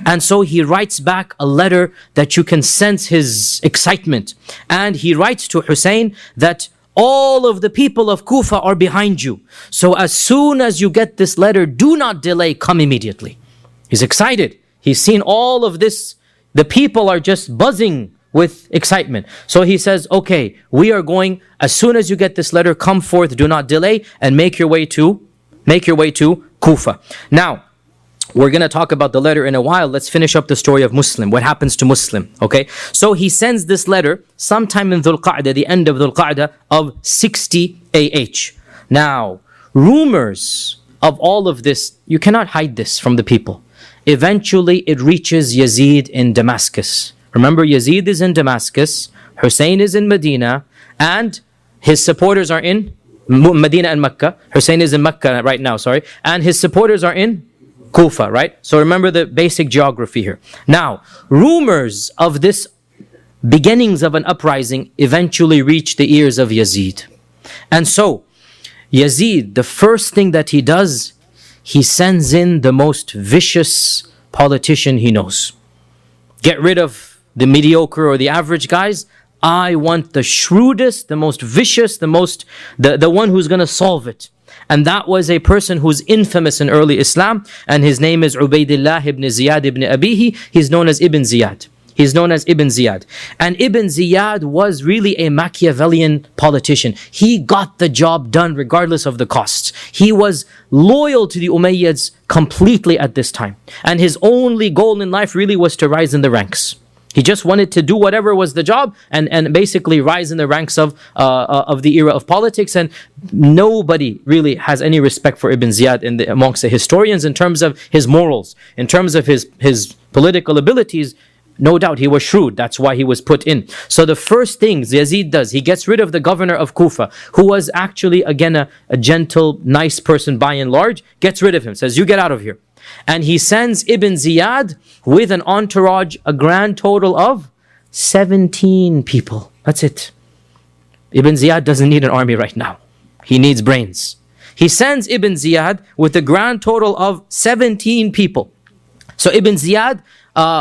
And so he writes back a letter that you can sense his excitement. And he writes to Hussein that all of the people of Kufa are behind you. So as soon as you get this letter, do not delay, come immediately. He's excited. He's seen all of this. The people are just buzzing with excitement. So he says, okay, we are going, as soon as you get this letter, come forth, do not delay, and make your way to Kufa. Now, we're going to talk about the letter in a while. Let's finish up the story of Muslim. What happens to Muslim? Okay. So he sends this letter sometime in Dhul Qa'dah, the end of Dhul Qa'dah of 60 AH. Now, rumors of all of this, you cannot hide this from the people. Eventually, it reaches Yazid in Damascus. Remember, Yazid is in Damascus, Hussein is in Medina, and his supporters are in Medina and Mecca. Hussein is in Mecca right now, sorry. And his supporters are in Kufa, right? So remember the basic geography here. Now, rumors of this beginnings of an uprising eventually reach the ears of Yazid. And so, Yazid, the first thing that he does, he sends in the most vicious politician he knows. Get rid of the mediocre or the average guys. I want the shrewdest, the most vicious, the one who's going to solve it. And that was a person who's infamous in early Islam, and his name is Ubaydullah ibn Ziyad ibn Abihi. He's known as Ibn Ziyad. He's known as Ibn Ziyad. And Ibn Ziyad was really a Machiavellian politician. He got the job done regardless of the costs. He was loyal to the Umayyads completely at this time. And his only goal in life really was to rise in the ranks. He just wanted to do whatever was the job and basically rise in the ranks of the era of politics. And nobody really has any respect for Ibn Ziyad amongst the historians in terms of his morals, in terms of his political abilities. No doubt he was shrewd. That's why he was put in. So the first thing Yazid does, he gets rid of the governor of Kufa, who was actually, again, a gentle, nice person by and large, gets rid of him, says, you get out of here. And he sends Ibn Ziyad with an entourage, a grand total of 17 people. That's it. Ibn Ziyad doesn't need an army right now. He needs brains. He sends Ibn Ziyad with a grand total of 17 people. So Ibn Ziyad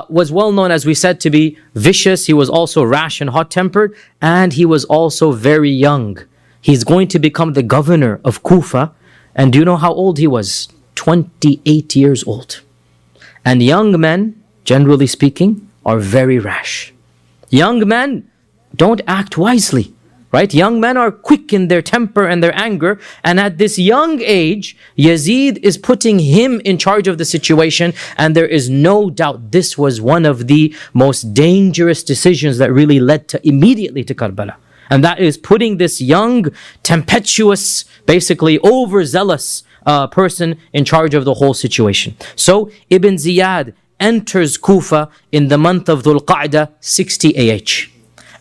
was well known, as we said, to be vicious. He was also rash and hot-tempered, and he was also very young. He's going to become the governor of Kufa. And do you know how old he was? 28 years old. And young men, generally speaking, are very rash. Young men don't act wisely, right? Young men are quick in their temper and their anger. And at this young age, Yazid is putting him in charge of the situation. And there is no doubt this was one of the most dangerous decisions that really led immediately to Karbala. And that is putting this young, tempestuous, basically overzealous person in charge of the whole situation. So Ibn Ziyad enters Kufa in the month of Dhul Qa'dah 60 AH.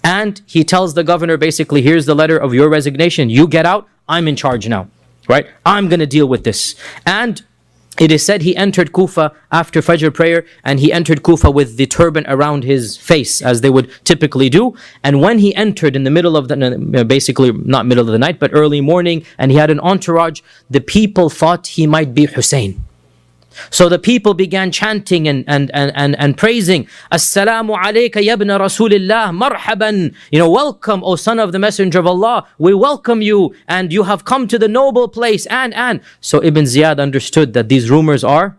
And he tells the governor, basically, here's the letter of your resignation. You get out. I'm in charge now, right? I'm going to deal with this. And it is said he entered Kufa after Fajr prayer, and he entered Kufa with the turban around his face, as they would typically do. And when he entered in the middle of the, basically not middle of the night, but early morning, and he had an entourage, the people thought he might be Hussein. So the people began chanting and praising, Assalamu alayka ya ibn Rasulillah, marhaban. Welcome, O son of the Messenger of Allah. We welcome you, and you have come to the noble place, and. So Ibn Ziyad understood that these rumors are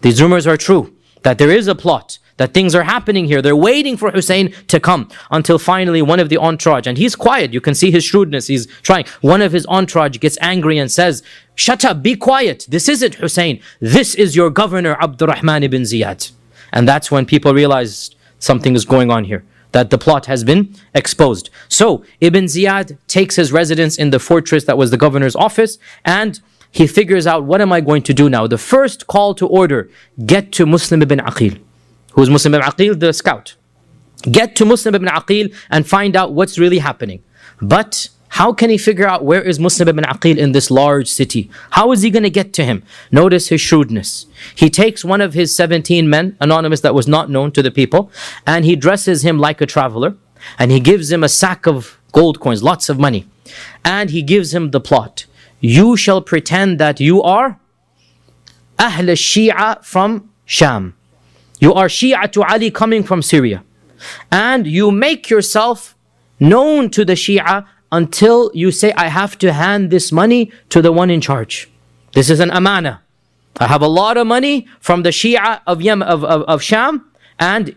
true, that there is a plot, that things are happening here. They're waiting for Hussein to come, until finally one of the entourage, and he's quiet, you can see his shrewdness, he's trying. One of his entourage gets angry and says, shut up, be quiet, this isn't Hussein, this is your governor Abdurrahman ibn Ziyad. And that's when people realized something is going on here, that the plot has been exposed. So Ibn Ziyad takes his residence in the fortress that was the governor's office, and he figures out, what am I going to do now? The first call to order, get to Muslim ibn Aqil. Who's Muslim ibn Aqil? The scout. Get to Muslim ibn Aqil and find out what's really happening. But how can he figure out where is Muslim ibn Aqil in this large city? How is he going to get to him? Notice his shrewdness. He takes one of his 17 men, anonymous, that was not known to the people, and he dresses him like a traveler, and he gives him a sack of gold coins, lots of money, and he gives him the plot. You shall pretend that you are Ahl Shia from Sham. You are Shia to Ali coming from Syria. And you make yourself known to the Shia until you say, I have to hand this money to the one in charge. This is an amana. I have a lot of money from the Shia of Sham, and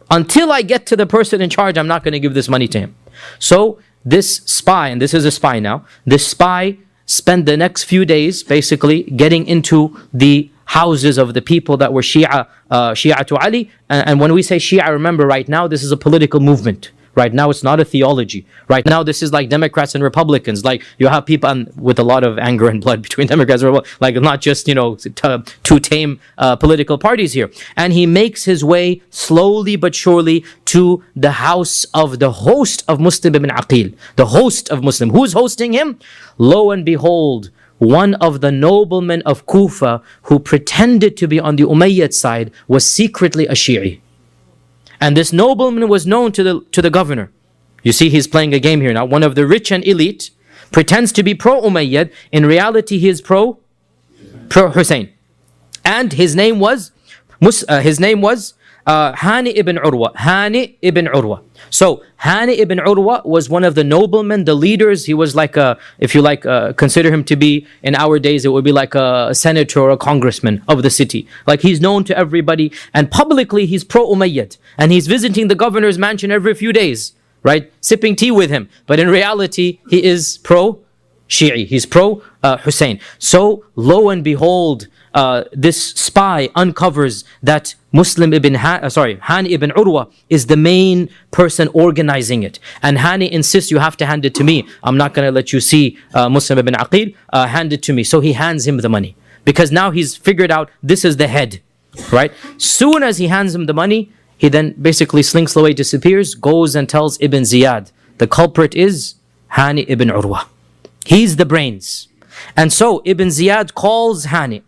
until I get to the person in charge, I'm not going to give this money to him. So this spy, and this is a spy now, this spy spent the next few days basically getting into the houses of the people that were Shia to Ali. And when we say Shia, remember right now, this is a political movement, Right now, it's not a theology. Right now, this is like Democrats and Republicans. Like you have people with a lot of anger and blood between Democrats and Republicans. Like not just, two tame political parties here. And he makes his way slowly but surely to the house of the host of Muslim ibn Aqil. The host of Muslim. Who's hosting him? Lo and behold, one of the noblemen of Kufa who pretended to be on the Umayyad side was secretly a Shi'i. And this nobleman was known to the governor. You see, he's playing a game here now. One of the rich and elite pretends to be pro-Umayyad. In reality, he is pro-Hussein. And his name was Hani ibn Urwa. Hani ibn Urwa. So Hani ibn Urwa was one of the noblemen, the leaders. He was like if you like, consider him to be, in our days, it would be like a senator or a congressman of the city. Like he's known to everybody, and publicly he's pro-Umayyad. And he's visiting the governor's mansion every few days, right? Sipping tea with him. But in reality, he is pro-Shi'i. He's pro-Hussein. So lo and behold, this spy uncovers that Hani ibn Urwa is the main person organizing it. And Hani insists, you have to hand it to me. I'm not going to let you see Muslim ibn Aqil. Hand it to me. So he hands him the money. Because now he's figured out this is the head. Right? Soon as he hands him the money, he then basically slinks away, disappears, goes and tells Ibn Ziyad. The culprit is Hani ibn Urwa. He's the brains. And so Ibn Ziyad calls Hani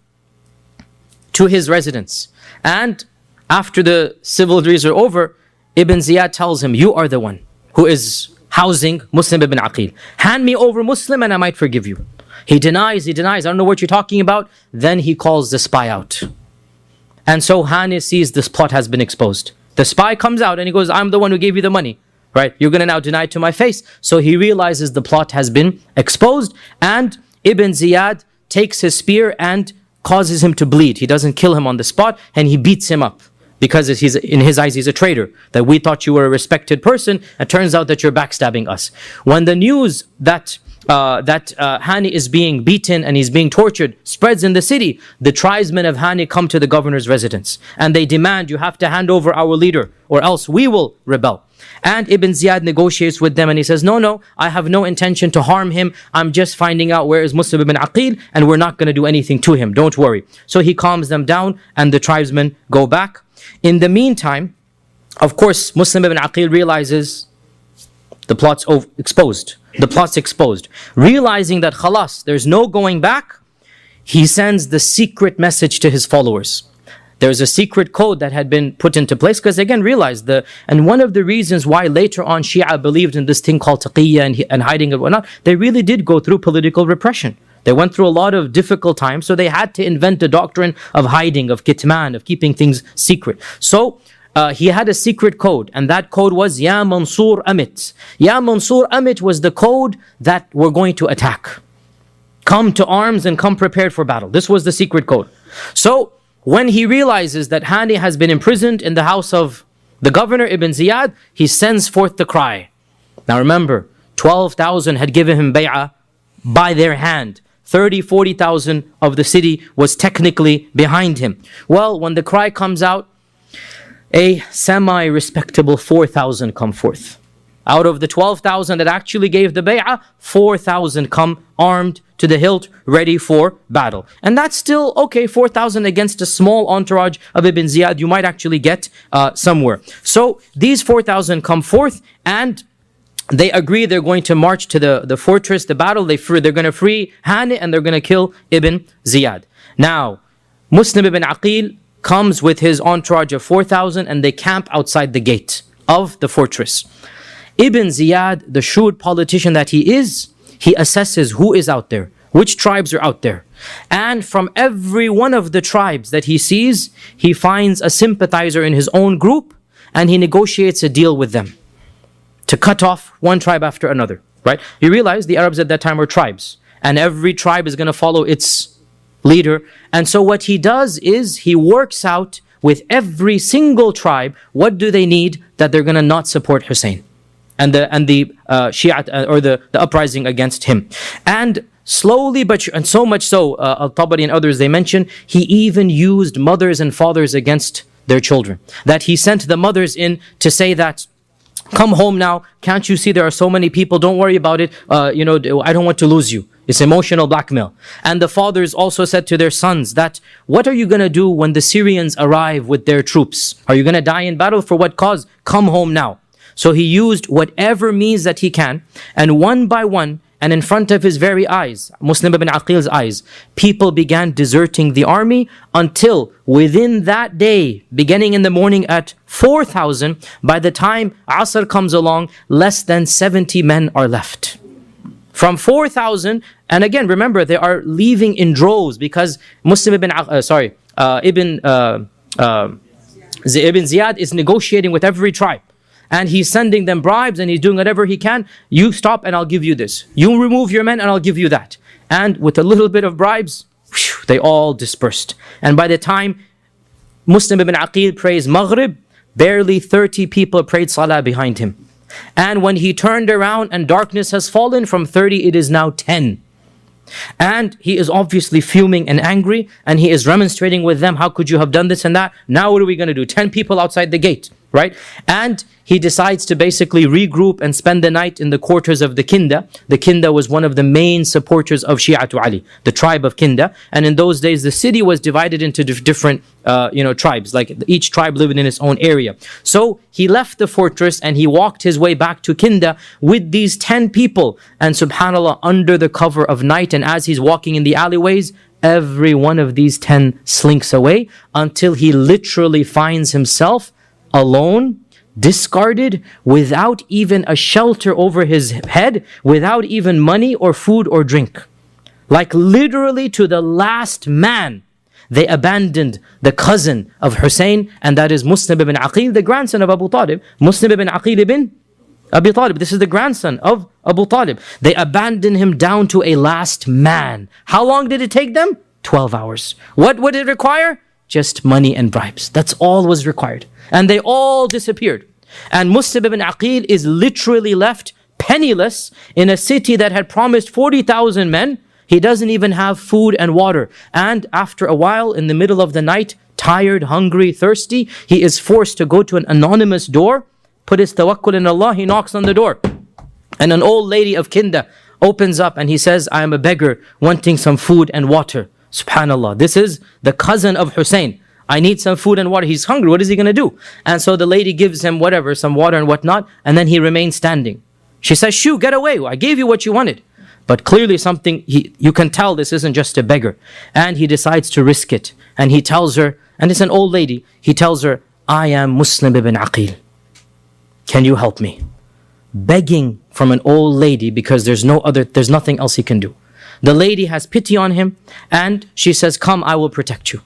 to his residence. And after the civil duties are over, Ibn Ziyad tells him, you are the one who is housing Muslim ibn Aqil. Hand me over Muslim and I might forgive you. He denies, I don't know what you're talking about. Then he calls the spy out. And so Hani sees this plot has been exposed. The spy comes out and he goes, I'm the one who gave you the money. Right? You're going to now deny it to my face. So he realizes the plot has been exposed, and Ibn Ziyad takes his spear and causes him to bleed. He doesn't kill him on the spot, and he beats him up because in his eyes he's a traitor. That we thought you were a respected person, and turns out that you're backstabbing us. When the news that Hani is being beaten and he's being tortured spreads in the city, the tribesmen of Hani come to the governor's residence and they demand, you have to hand over our leader or else we will rebel. And Ibn Ziyad negotiates with them and he says, no, I have no intention to harm him. I'm just finding out where is Muslim ibn Aqil and we're not going to do anything to him. Don't worry. So he calms them down and the tribesmen go back. In the meantime, of course, Muslim ibn Aqil realizes the plot's exposed. The plot's exposed. Realizing that khalas, there's no going back, he sends the secret message to his followers. There's a secret code that had been put into place because again, realize and one of the reasons why later on Shia believed in this thing called taqiyya and hiding and whatnot, they really did go through political repression. They went through a lot of difficult times, so they had to invent a doctrine of hiding, of kitman, of keeping things secret. So he had a secret code, and that code was Ya Mansur Amit. Ya Mansur Amit was the code that we're going to attack. Come to arms and come prepared for battle. This was the secret code. So when he realizes that Hani has been imprisoned in the house of the governor Ibn Ziyad, he sends forth the cry. Now remember, 12,000 had given him bay'ah by their hand. 40,000 of the city was technically behind him. Well, when the cry comes out, a semi-respectable 4,000 come forth. Out of the 12,000 that actually gave the bay'ah, 4,000 come armed to the hilt, ready for battle. And that's still okay, 4,000 against a small entourage of Ibn Ziyad, you might actually get somewhere. So these 4,000 come forth and they agree they're going to march to the fortress, the battle. They're going to free Hani and they're going to kill Ibn Ziyad. Now, Muslim ibn Aqil comes with his entourage of 4,000 and they camp outside the gate of the fortress. Ibn Ziyad, the shrewd politician that he is, he assesses who is out there, which tribes are out there. And from every one of the tribes that he sees, he finds a sympathizer in his own group and he negotiates a deal with them to cut off one tribe after another, right? You realize the Arabs at that time were tribes and every tribe is going to follow its leader. And so what he does is he works out with every single tribe, what do they need that they're going to not support Hussein and the Shia or the uprising against him. And slowly, and so much so, Al-Tabari and others, they mention, he even used mothers and fathers against their children. That he sent the mothers in to say that Come home now. Can't you see there are so many people? Don't worry about it. I don't want to lose you. It's emotional blackmail. And the fathers also said to their sons that, what are you going to do when the Syrians arrive with their troops? Are you going to die in battle? For what cause? Come home now. So he used whatever means that he can, and one by one, and in front of his very eyes, Muslim ibn Aqil's eyes, people began deserting the army until within that day, beginning in the morning at 4,000, by the time Asr comes along, less than 70 men are left. From 4,000, and again, remember, they are leaving in droves because Muslim ibn Ziyad is negotiating with every tribe. And he's sending them bribes and he's doing whatever he can. You stop and I'll give you this. You remove your men and I'll give you that. And with a little bit of bribes, they all dispersed. And by the time Muslim ibn Aqil prays Maghrib, barely 30 people prayed Salah behind him. And when he turned around and darkness has fallen, from 30 it is now 10. And he is obviously fuming and angry, and he is remonstrating with them. How could you have done this and that? Now what are we going to do? 10 people outside the gate, right? And he decides to basically regroup and spend the night in the quarters of the Kinda. The Kinda was one of the main supporters of Shi'atu Ali, the tribe of Kinda. And in those days, the city was divided into different tribes, like each tribe lived in its own area. So he left the fortress and he walked his way back to Kinda with these 10 people. And subhanAllah, under the cover of night, and as he's walking in the alleyways, every one of these 10 slinks away until he literally finds himself alone, discarded, without even a shelter over his head, without even money or food or drink. Like literally to the last man, they abandoned the cousin of Hussein, and that is Muslim ibn Aqil, the grandson of Abu Talib. Muslim ibn Aqil ibn Abi Talib, this is the grandson of Abu Talib. They abandoned him down to a last man. How long did it take them? 12 hours. What would it require? Just money and bribes. That's all was required. And they all disappeared. And Muslim ibn Aqil is literally left penniless in a city that had promised 40,000 men. He doesn't even have food and water. And after a while, in the middle of the night, tired, hungry, thirsty, he is forced to go to an anonymous door, put his tawakkul in Allah, he knocks on the door. And an old lady of Kinda opens up and he says, I am a beggar wanting some food and water. Subhanallah, this is the cousin of Hussein. I need some food and water. He's hungry. What is he going to do? And so the lady gives him whatever, some water and whatnot, and then he remains standing. She says, shoo, get away. I gave you what you wanted. But clearly something, you can tell this isn't just a beggar. And he decides to risk it. And he tells her, and it's an old lady, he tells her, I am Muslim ibn Aqil. Can you help me? Begging from an old lady because there's nothing else he can do. The lady has pity on him and she says, come, I will protect you.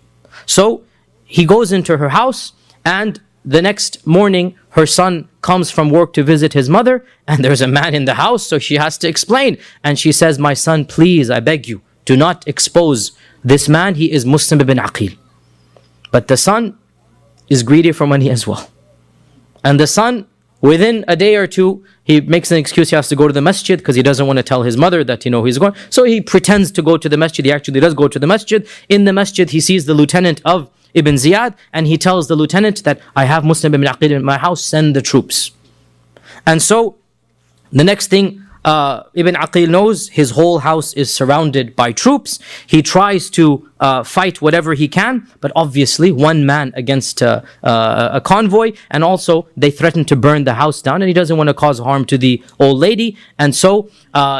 So he goes into her house, and the next morning her son comes from work to visit his mother, and there's a man in the house, so she has to explain. And she says, my son, please, I beg you, do not expose this man. He is Muslim ibn Aqil. But the son is greedy for money as well. And the son, within a day or two, he makes an excuse. He has to go to the masjid because he doesn't want to tell his mother that he's going. So he pretends to go to the masjid. He actually does go to the masjid. In the masjid, he sees the lieutenant of Ibn Ziyad, and he tells the lieutenant that I have Muslim ibn Aqil in my house, send the troops. And so the next thing Ibn Aqil knows, his whole house is surrounded by troops. He tries to fight whatever he can, but obviously one man against a convoy, and also they threaten to burn the house down, and he doesn't want to cause harm to the old lady. And so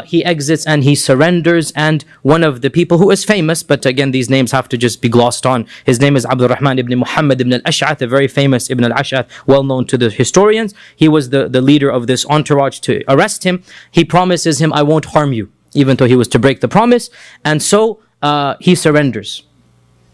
he exits and he surrenders, and one of the people who is famous, but again these names have to just be glossed on, his name is Abdul Rahman ibn Muhammad ibn al-Ash'ath, a very famous Ibn al-Ash'ath, well known to the historians. He was the leader of this entourage to arrest him. He promises him, I won't harm you, even though he was to break the promise. And so he surrenders.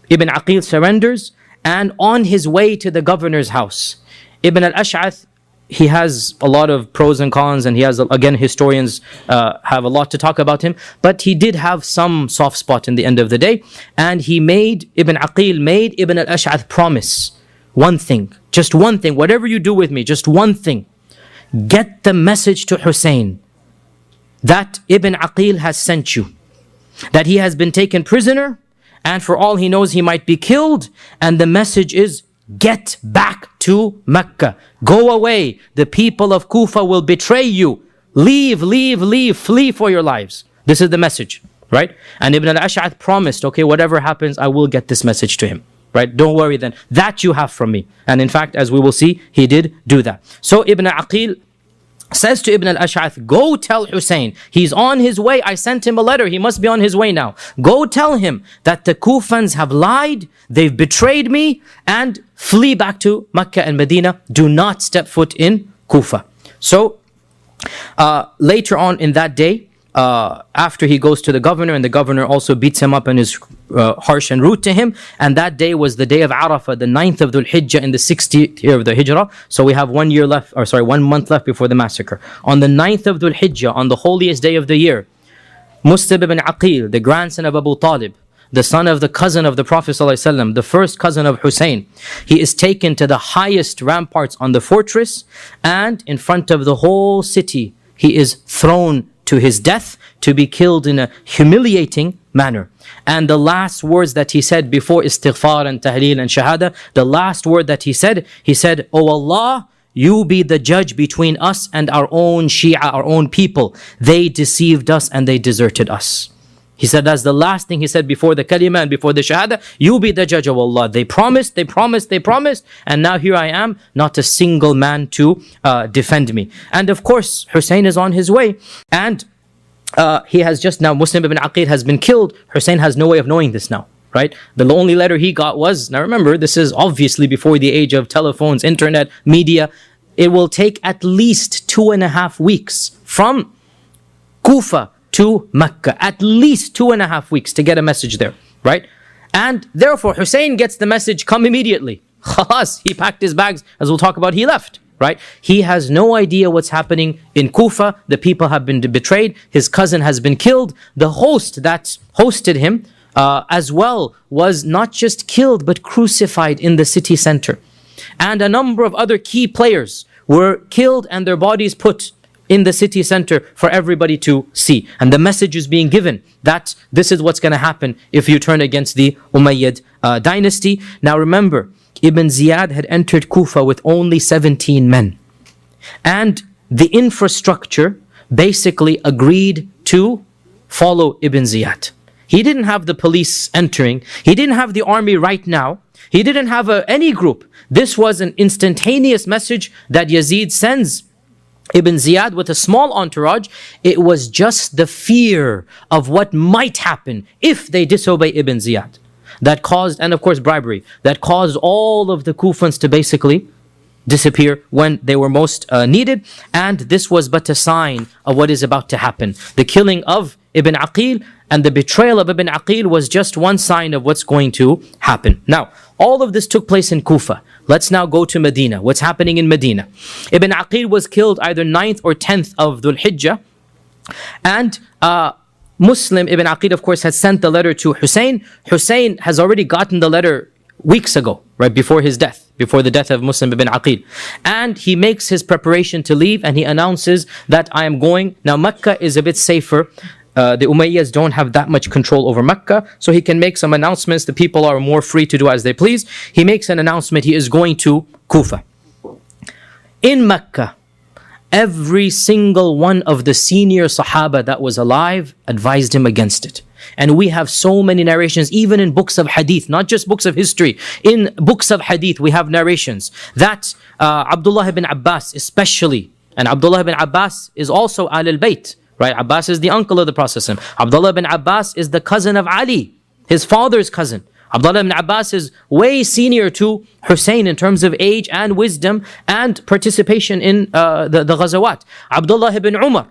Ibn Aqil surrenders, and on his way to the governor's house, Ibn al-Ash'ath, he has a lot of pros and cons, and he has, again, historians have a lot to talk about him, but he did have some soft spot in the end of the day, and Ibn Aqil made Ibn al-Ash'ath promise one thing, just one thing, whatever you do with me, just one thing, get the message to Hussein that Ibn Aqil has sent you, that he has been taken prisoner, and for all he knows he might be killed, and the message is, get back to Mecca. Go away. The people of Kufa will betray you. Leave, leave, leave, flee for your lives. This is the message, right? And Ibn al-Ash'ath promised, okay, whatever happens, I will get this message to him, right? Don't worry then. That you have from me. And in fact, as we will see, he did do that. So Ibn Aqil says to Ibn al-Ash'ath, go tell Hussein, he's on his way. I sent him a letter. He must be on his way now. Go tell him that the Kufans have lied, they've betrayed me, and flee back to Mecca and Medina. Do not step foot in Kufa. So later on in that day, after he goes to the governor, and the governor also beats him up and is harsh and rude to him, and that day was the day of Arafah, the 9th of Dhul Hijjah in the 60th year of the Hijrah. So we have 1 month left before the massacre. On the 9th of Dhul Hijjah, on the holiest day of the year, Muslim ibn Aqil, the grandson of Abu Talib, the son of the cousin of the Prophet ﷺ, the first cousin of Hussein, he is taken to the highest ramparts on the fortress, and in front of the whole city, he is thrown to his death, to be killed in a humiliating manner. And the last words that he said before istighfar and tahleel and shahada, the last word that he said, "O Allah, you be the judge between us and our own Shia, our own people. They deceived us and they deserted us." He said that's the last thing he said before the kalima and before the shahada. You be the judge of Allah. They promised, and now here I am, not a single man to defend me. And of course, Hussein is on his way, and he has just now, Muslim ibn Aqil has been killed. Hussein has no way of knowing this now, right? The only letter he got was, now remember, this is obviously before the age of telephones, internet, media. It will take at least 2.5 weeks from Kufa to Mecca, at least 2.5 weeks to get a message there, right? And therefore, Hussein gets the message, come immediately. Khalas, he packed his bags, as we'll talk about, he left, right? He has no idea what's happening in Kufa. The people have been betrayed. His cousin has been killed. The host that hosted him as well was not just killed, but crucified in the city center. And a number of other key players were killed and their bodies put in the city center for everybody to see. And the message is being given that this is what's going to happen if you turn against the Umayyad dynasty. Now remember, Ibn Ziyad had entered Kufa with only 17 men. And the infrastructure basically agreed to follow Ibn Ziyad. He didn't have the police entering. He didn't have the army right now. He didn't have any group. This was an instantaneous message that Yazid sends Ibn Ziyad with a small entourage. It was just the fear of what might happen if they disobey Ibn Ziyad that caused, and of course bribery, that caused all of the Kufans to basically disappear when they were most needed. And this was but a sign of what is about to happen. The killing of Ibn Aqil and the betrayal of Ibn Aqil was just one sign of what's going to happen. Now, all of this took place in Kufa. Let's now go to Medina. What's happening in Medina? Ibn Aqil was killed either 9th or 10th of Dhul Hijjah. And Muslim Ibn Aqil, of course, had sent the letter to Hussein. Hussein has already gotten the letter weeks ago, right before his death, before the death of Muslim ibn Aqil. And he makes his preparation to leave, and he announces that I am going. Now Mecca is a bit safer. The Umayyads don't have that much control over Mecca, so he can make some announcements. The people are more free to do as they please. He makes an announcement, he is going to Kufa. In Mecca, every single one of the senior Sahaba that was alive advised him against it. And we have so many narrations, even in books of hadith, not just books of history. In books of hadith, we have narrations that Abdullah ibn Abbas especially, and Abdullah ibn Abbas is also Ahlul Bayt, right? Abbas is the uncle of the Prophet. Abdullah ibn Abbas is the cousin of Ali, his father's cousin. Abdullah ibn Abbas is way senior to Hussein in terms of age and wisdom and participation in the Ghazawat. Abdullah ibn Umar,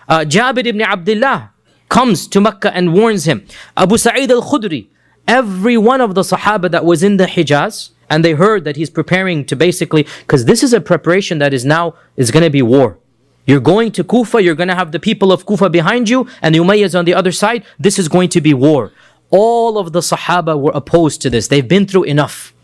Jabir ibn Abdullah comes to Mecca and warns him. Abu Sa'id al-Khudri, every one of the Sahaba that was in the Hijaz, and they heard that he's preparing to basically, because this is a preparation that is going to be war. You're going to Kufa, you're going to have the people of Kufa behind you, and the Umayyads on the other side. This is going to be war. All of the Sahaba were opposed to this. They've been through enough.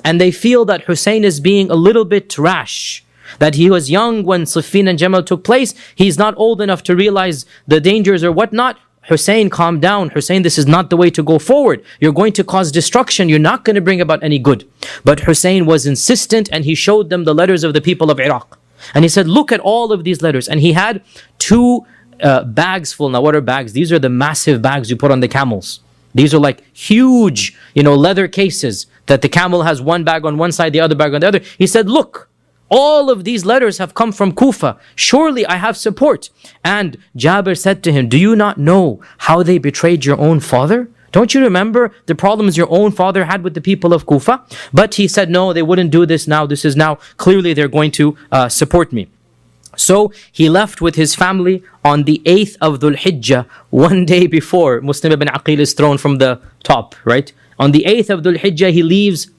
And they feel that Hussein is being a little bit rash. That he was young when Siffin and Jamal took place. He's not old enough to realize the dangers or whatnot. Hussein, calm down. Hussein, this is not the way to go forward. You're going to cause destruction. You're not going to bring about any good. But Hussein was insistent, and he showed them the letters of the people of Iraq. And he said, look at all of these letters. And he had two bags full. Now, what are bags? These are the massive bags you put on the camels. These are like huge, leather cases that the camel has one bag on one side, the other bag on the other. He said, look, all of these letters have come from Kufa. Surely I have support. And Jabir said to him, do you not know how they betrayed your own father? Don't you remember the problems your own father had with the people of Kufa? But he said, no, they wouldn't do this now. This is now, clearly they're going to support me. So he left with his family on the 8th of Dhul Hijjah, one day before Muslim ibn Aqil is thrown from the top, right? On the 8th of Dhul Hijjah, he leaves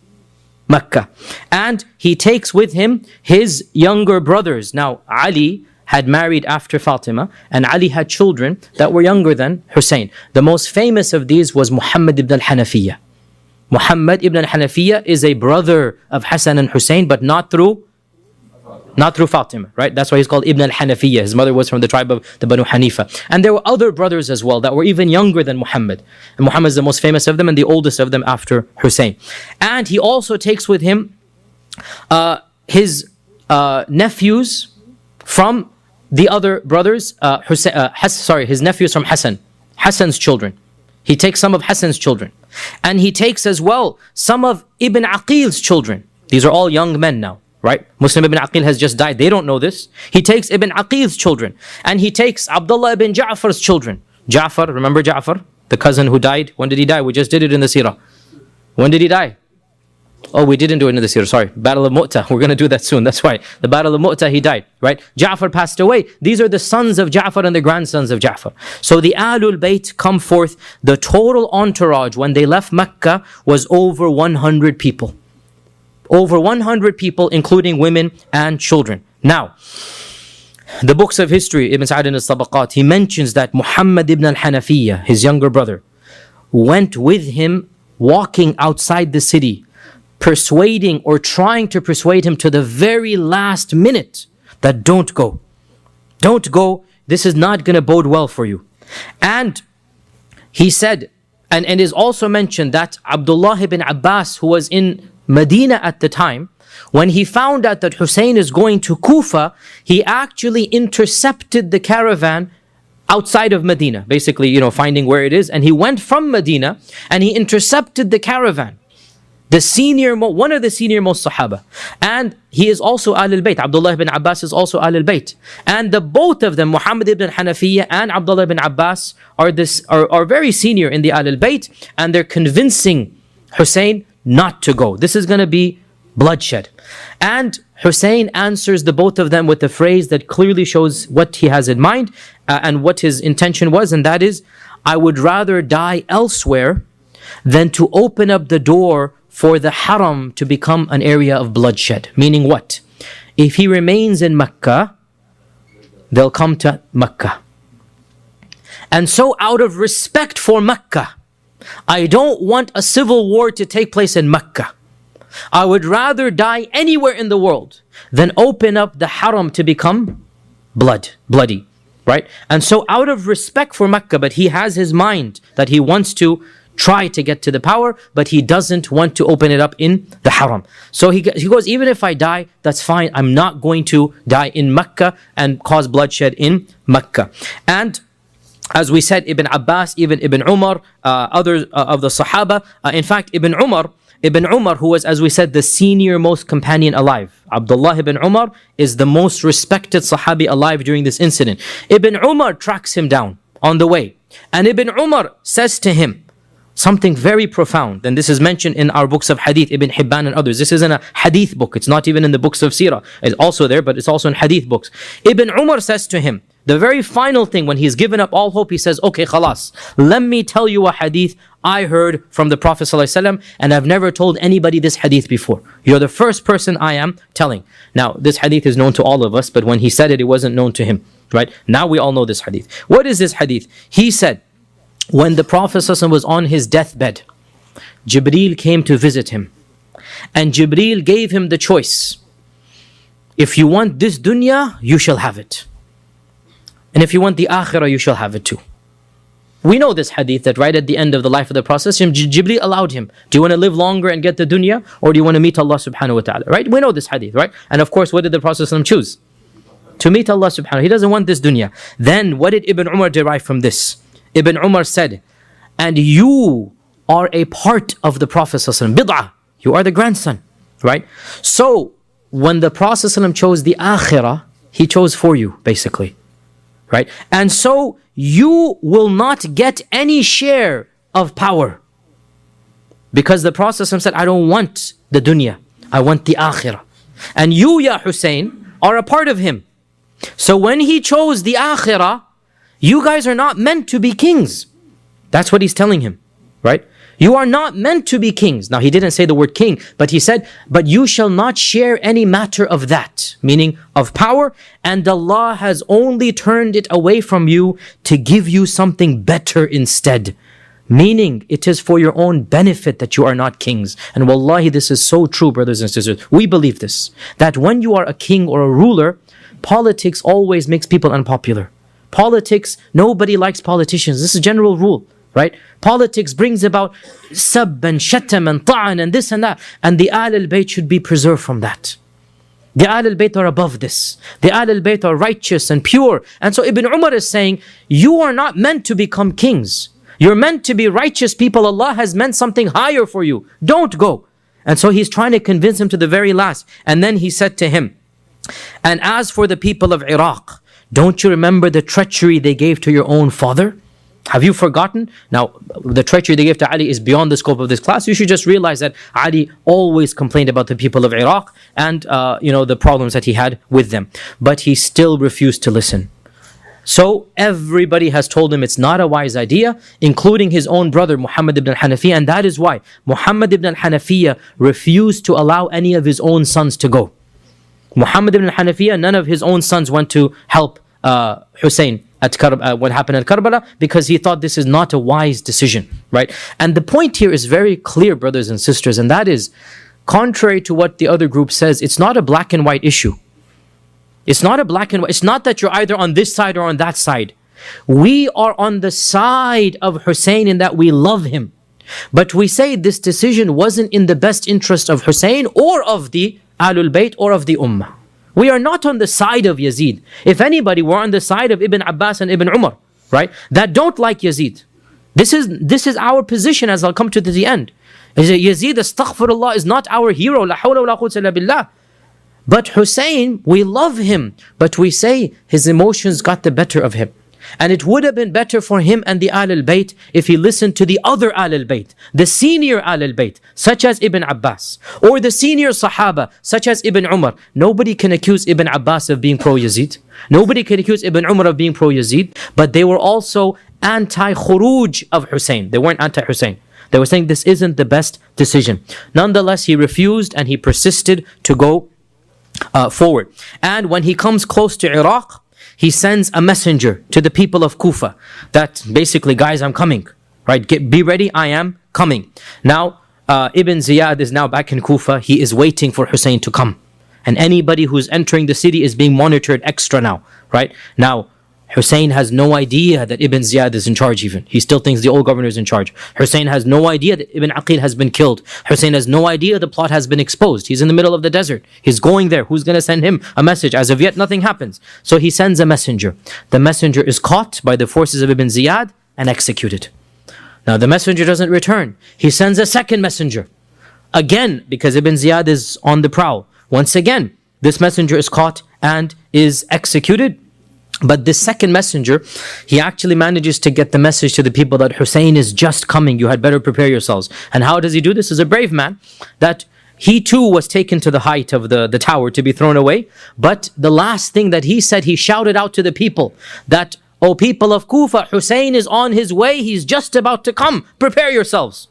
Mecca. And he takes with him his younger brothers. Now, Ali had married after Fatima, and Ali had children that were younger than Hussein. The most famous of these was Muhammad ibn al-Hanafiyyah. Muhammad ibn al-Hanafiyyah is a brother of Hassan and Hussein, but not through Fatima, right? That's why he's called Ibn al-Hanafiyyah. His mother was from the tribe of the Banu Hanifa. And there were other brothers as well that were even younger than Muhammad. And Muhammad is the most famous of them and the oldest of them after Hussein. And he also takes with him his nephews from the other brothers, his nephews from Hassan's children. He takes some of Hassan's children. And he takes as well some of Ibn Aqil's children. These are all young men now. Right? Muslim ibn Aqil has just died. They don't know this. He takes Ibn Aqil's children. And he takes Abdullah ibn Ja'far's children. Ja'far, remember Ja'far? The cousin who died. When did he die? We just did it in the seerah. When did he die? Oh, we didn't do it in the seerah. Sorry. Battle of Mu'tah. We're going to do that soon. That's why. The Battle of Mu'tah, he died. Right? Ja'far passed away. These are the sons of Ja'far and the grandsons of Ja'far. So the Ahlul Bayt come forth. The total entourage when they left Mecca was over 100 people. Over 100 people, including women and children. Now, the books of history, Ibn Sa'd al-Tabaqat, he mentions that Muhammad ibn al-Hanafiyyah, his younger brother, went with him walking outside the city, persuading or trying to persuade him to the very last minute that don't go. Don't go. This is not going to bode well for you. And he said, and it is also mentioned that Abdullah ibn Abbas, who was in Medina at the time, when he found out that Hussein is going to Kufa, he actually intercepted the caravan outside of Medina, basically, finding where it is. And he went from Medina and he intercepted the caravan. One of the senior most Sahaba. And he is also Ahlul Bayt. Abdullah ibn Abbas is also Ahlul Bayt. And the both of them, Muhammad ibn Hanafiyyah and Abdullah ibn Abbas, are very senior in the Ahlul Bayt, and they're convincing Hussein not to go. This is going to be bloodshed. And Hussein answers the both of them with a phrase that clearly shows what he has in mind and what his intention was, and that is, I would rather die elsewhere than to open up the door for the haram to become an area of bloodshed. Meaning what? If he remains in Mecca, they'll come to Mecca. And so out of respect for Mecca, I don't want a civil war to take place in Mecca. I would rather die anywhere in the world than open up the haram to become bloody, right? And so out of respect for Mecca, but he has his mind that he wants to try to get to the power, but he doesn't want to open it up in the haram. So he goes, even if I die, that's fine. I'm not going to die in Mecca and cause bloodshed in Mecca. And as we said, Ibn Abbas, even Ibn Umar, others of the Sahaba. In fact, Ibn Umar, who was, as we said, the senior most companion alive. Abdullah ibn Umar is the most respected Sahabi alive during this incident. Ibn Umar tracks him down on the way. And Ibn Umar says to him something very profound. And this is mentioned in our books of Hadith, Ibn Hibban and others. This isn't a Hadith book. It's not even in the books of Seerah. It's also there, but it's also in Hadith books. Ibn Umar says to him, the very final thing, when he's given up all hope, he says, okay, khalas, let me tell you a hadith I heard from the Prophet ﷺ, and I've never told anybody this hadith before. You're the first person I am telling. Now, this hadith is known to all of us, but when he said it, it wasn't known to him, right? Now we all know this hadith. What is this hadith? He said, when the Prophet ﷺ was on his deathbed, Jibreel came to visit him, and Jibreel gave him the choice. If you want this dunya, you shall have it. And if you want the akhirah, you shall have it too. We know this hadith that right at the end of the life of the Prophet, Jibreel allowed him, do you want to live longer and get the dunya, or do you want to meet Allah subhanahu wa ta'ala, right? We know this hadith, right? And of course, what did the Prophet choose? To meet Allah subhanahu wa ta'ala. He doesn't want this dunya. Then what did Ibn Umar derive from this? Ibn Umar said, and you are a part of the Prophet bid'ah. You are the grandson, right? So when the Prophet chose the akhirah, he chose for you, basically, right? And so you will not get any share of power, because the Prophet said, I don't want the dunya, I want the akhirah. And you, Ya Hussein, are a part of him. So when he chose the akhirah, you guys are not meant to be kings. That's what he's telling him, right? You are not meant to be kings. Now, he didn't say the word king, but he said, but you shall not share any matter of that, meaning of power, and Allah has only turned it away from you to give you something better instead. Meaning, it is for your own benefit that you are not kings. And wallahi, this is so true, brothers and sisters. We believe this, that when you are a king or a ruler, politics always makes people unpopular. Politics, nobody likes politicians. This is a general rule, right? Politics brings about sab and shatam and ta'an and this and that. And the Ahlul Bayt should be preserved from that. The Ahlul Bayt are above this. The Ahlul Bayt are righteous and pure. And so Ibn Umar is saying, you are not meant to become kings. You're meant to be righteous people. Allah has meant something higher for you. Don't go. And so he's trying to convince him to the very last. And then he said to him, and as for the people of Iraq, don't you remember the treachery they gave to your own father? Have you forgotten? Now, the treachery they gave to Ali is beyond the scope of this class. You should just realize that Ali always complained about the people of Iraq and the problems that he had with them. But he still refused to listen. So everybody has told him it's not a wise idea, including his own brother Muhammad ibn al-Hanafiyyah, and that is why Muhammad ibn al-Hanafiyyah refused to allow any of his own sons to go. Muhammad ibn al-Hanafiyyah, none of his own sons went to help Hussein at what happened at Karbala, because he thought this is not a wise decision, right? And the point here is very clear, brothers and sisters, and that is, contrary to what the other group says, it's not a black and white issue. It's not a black and white. It's not that you're either on this side or on that side. We are on the side of Hussein in that we love him. But we say this decision wasn't in the best interest of Hussein or of the Ahlul Bayt or of the Ummah. We are not on the side of Yazid. If anybody, we're on the side of Ibn Abbas and Ibn Umar, right? That don't like Yazid. This is our position, as I'll come to the end. Yazid, astaghfirullah, is not our hero. La hawla wa la quwwata illa billah. But Hussein, we love him, but we say his emotions got the better of him. And it would have been better for him and the Ahlul Bayt if he listened to the other Ahlul Bayt, the senior Ahlul Bayt, such as Ibn Abbas, or the senior Sahaba, such as Ibn Umar. Nobody can accuse Ibn Abbas of being pro-Yazid. Nobody can accuse Ibn Umar of being pro-Yazid, but they were also anti-khuruj of Hussein. They weren't anti-Hussein. They were saying this isn't the best decision. Nonetheless, he refused and he persisted to go forward. And when he comes close to Iraq, he sends a messenger to the people of Kufa that basically, guys, I'm coming, right? Be ready, I am coming. Now, Ibn Ziyad is now back in Kufa. He is waiting for Hussein to come. And anybody who's entering the city is being monitored extra now, right? Now, Hussein has no idea that Ibn Ziyad is in charge even. He still thinks the old governor is in charge. Hussein has no idea that Ibn Aqil has been killed. Hussein has no idea the plot has been exposed. He's in the middle of the desert. He's going there. Who's going to send him a message? As of yet, nothing happens. So he sends a messenger. The messenger is caught by the forces of Ibn Ziyad and executed. Now the messenger doesn't return. He sends a second messenger. Again, because Ibn Ziyad is on the prowl. Once again, this messenger is caught and is executed. But this second messenger, he actually manages to get the message to the people that Hussein is just coming. You had better prepare yourselves. And how does he do this? As a brave man, that he too was taken to the height of the tower to be thrown away. But the last thing that he said, he shouted out to the people that, "O people of Kufa, Hussein is on his way. He's just about to come. Prepare yourselves."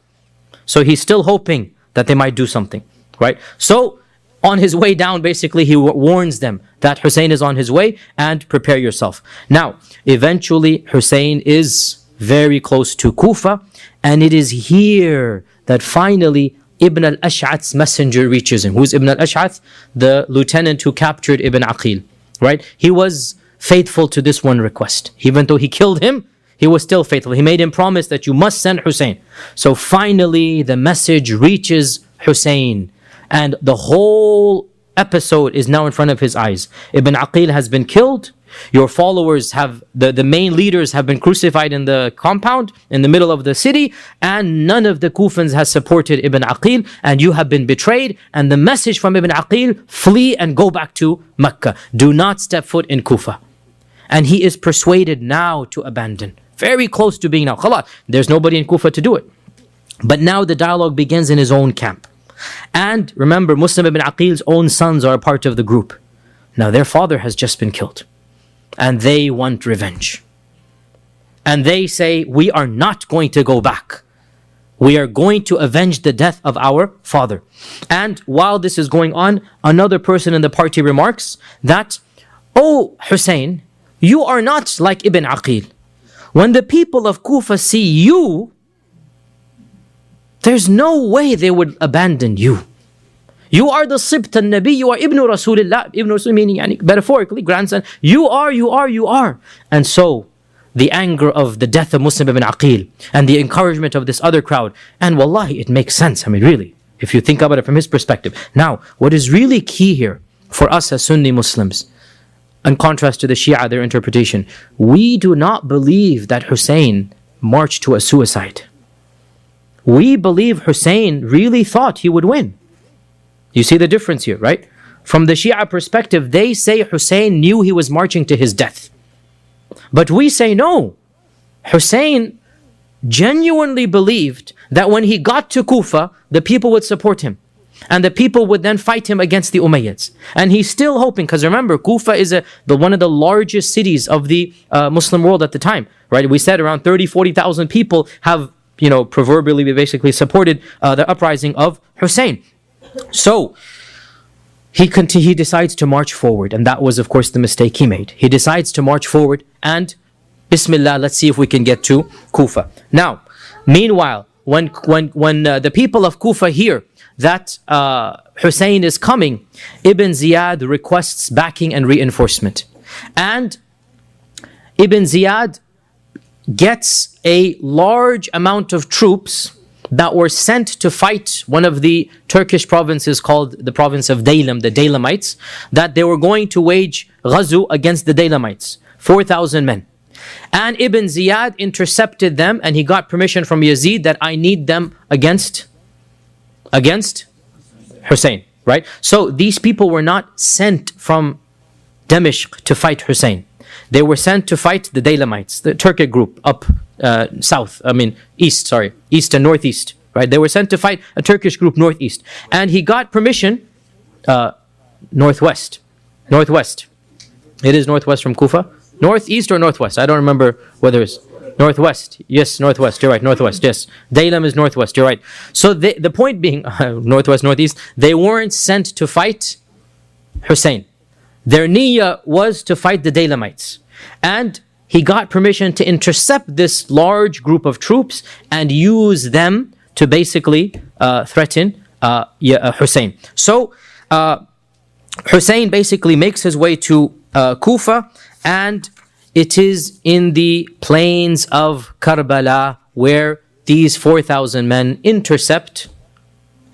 So he's still hoping that they might do something, right? So on his way down, basically, he warns them that Hussein is on his way and prepare yourself. Now, eventually, Hussein is very close to Kufa, and it is here that finally Ibn al-Ash'ath's messenger reaches him. Who's Ibn al-Ash'ath? The lieutenant who captured Ibn Aqil, right? He was faithful to this one request. Even though he killed him, He was still faithful. He made him promise that you must send Hussein. So finally, the message reaches Hussein, and the whole episode is now in front of his eyes. Ibn Aqil has been killed. Your followers have, the main leaders have been crucified in the compound, in the middle of the city, and none of the Kufans has supported Ibn Aqil, and you have been betrayed. And the message from Ibn Aqil, flee and go back to Mecca. Do not step foot in Kufa. And he is persuaded now to abandon. Very close to being now. Khalas, there's nobody in Kufa to do it. But now the dialogue begins in his own camp. And remember, Muslim ibn Aqil's own sons are a part of the group. Now their father has just been killed. And they want revenge. And they say, we are not going to go back. We are going to avenge the death of our father. And while this is going on, another person in the party remarks that, oh Hussein, you are not like Ibn Aqil. When the people of Kufa see you, there's no way they would abandon you. You are the Sibt al-Nabi, you are Ibn Rasulullah, Ibn Rasul meaning metaphorically, grandson. You are. And so, the anger of the death of Muslim ibn Aqil and the encouragement of this other crowd, and wallahi, it makes sense, I mean really, if you think about it from his perspective. Now, what is really key here for us as Sunni Muslims, in contrast to the Shia, their interpretation, we do not believe that Hussein marched to a suicide. We believe Hussein really thought he would win. You see the difference here, right? From the Shia perspective, they say Hussein knew he was marching to his death. But we say no. Hussein genuinely believed that when he got to Kufa, the people would support him. And the people would then fight him against the Umayyads. And he's still hoping, because remember, Kufa is one of the largest cities of the Muslim world at the time, right? We said around 40,000 people have, proverbially basically supported the uprising of Hussein. So, he decides to march forward, and that was of course the mistake he made. He decides to march forward and, Bismillah, let's see if we can get to Kufa. Now, meanwhile, when the people of Kufa hear that Hussein is coming, Ibn Ziyad requests backing and reinforcement. And Ibn Ziyad gets a large amount of troops that were sent to fight one of the Turkish provinces called the province of Daylam, the Daylamites, that they were going to wage ghazu against the Daylamites, 4,000 men. And Ibn Ziyad intercepted them, and he got permission from Yazid that I need them against Hussein, right? So these people were not sent from Damascus to fight Hussein. They were sent to fight the Daylamites, the Turkic group up east and northeast, right? They were sent to fight a Turkish group northeast. And he got permission, northwest. It is northwest from Kufa. Northeast or northwest? I don't remember whether it's northwest. Yes, northwest. You're right. Northwest. Yes. Daylam is northwest. You're right. So the point being, northwest, northeast, they weren't sent to fight Hussein. Their niyyah was to fight the Daylamites. And he got permission to intercept this large group of troops and use them to basically threaten Hussein. So Hussein basically makes his way to Kufa, and it is in the plains of Karbala where these 4,000 men intercept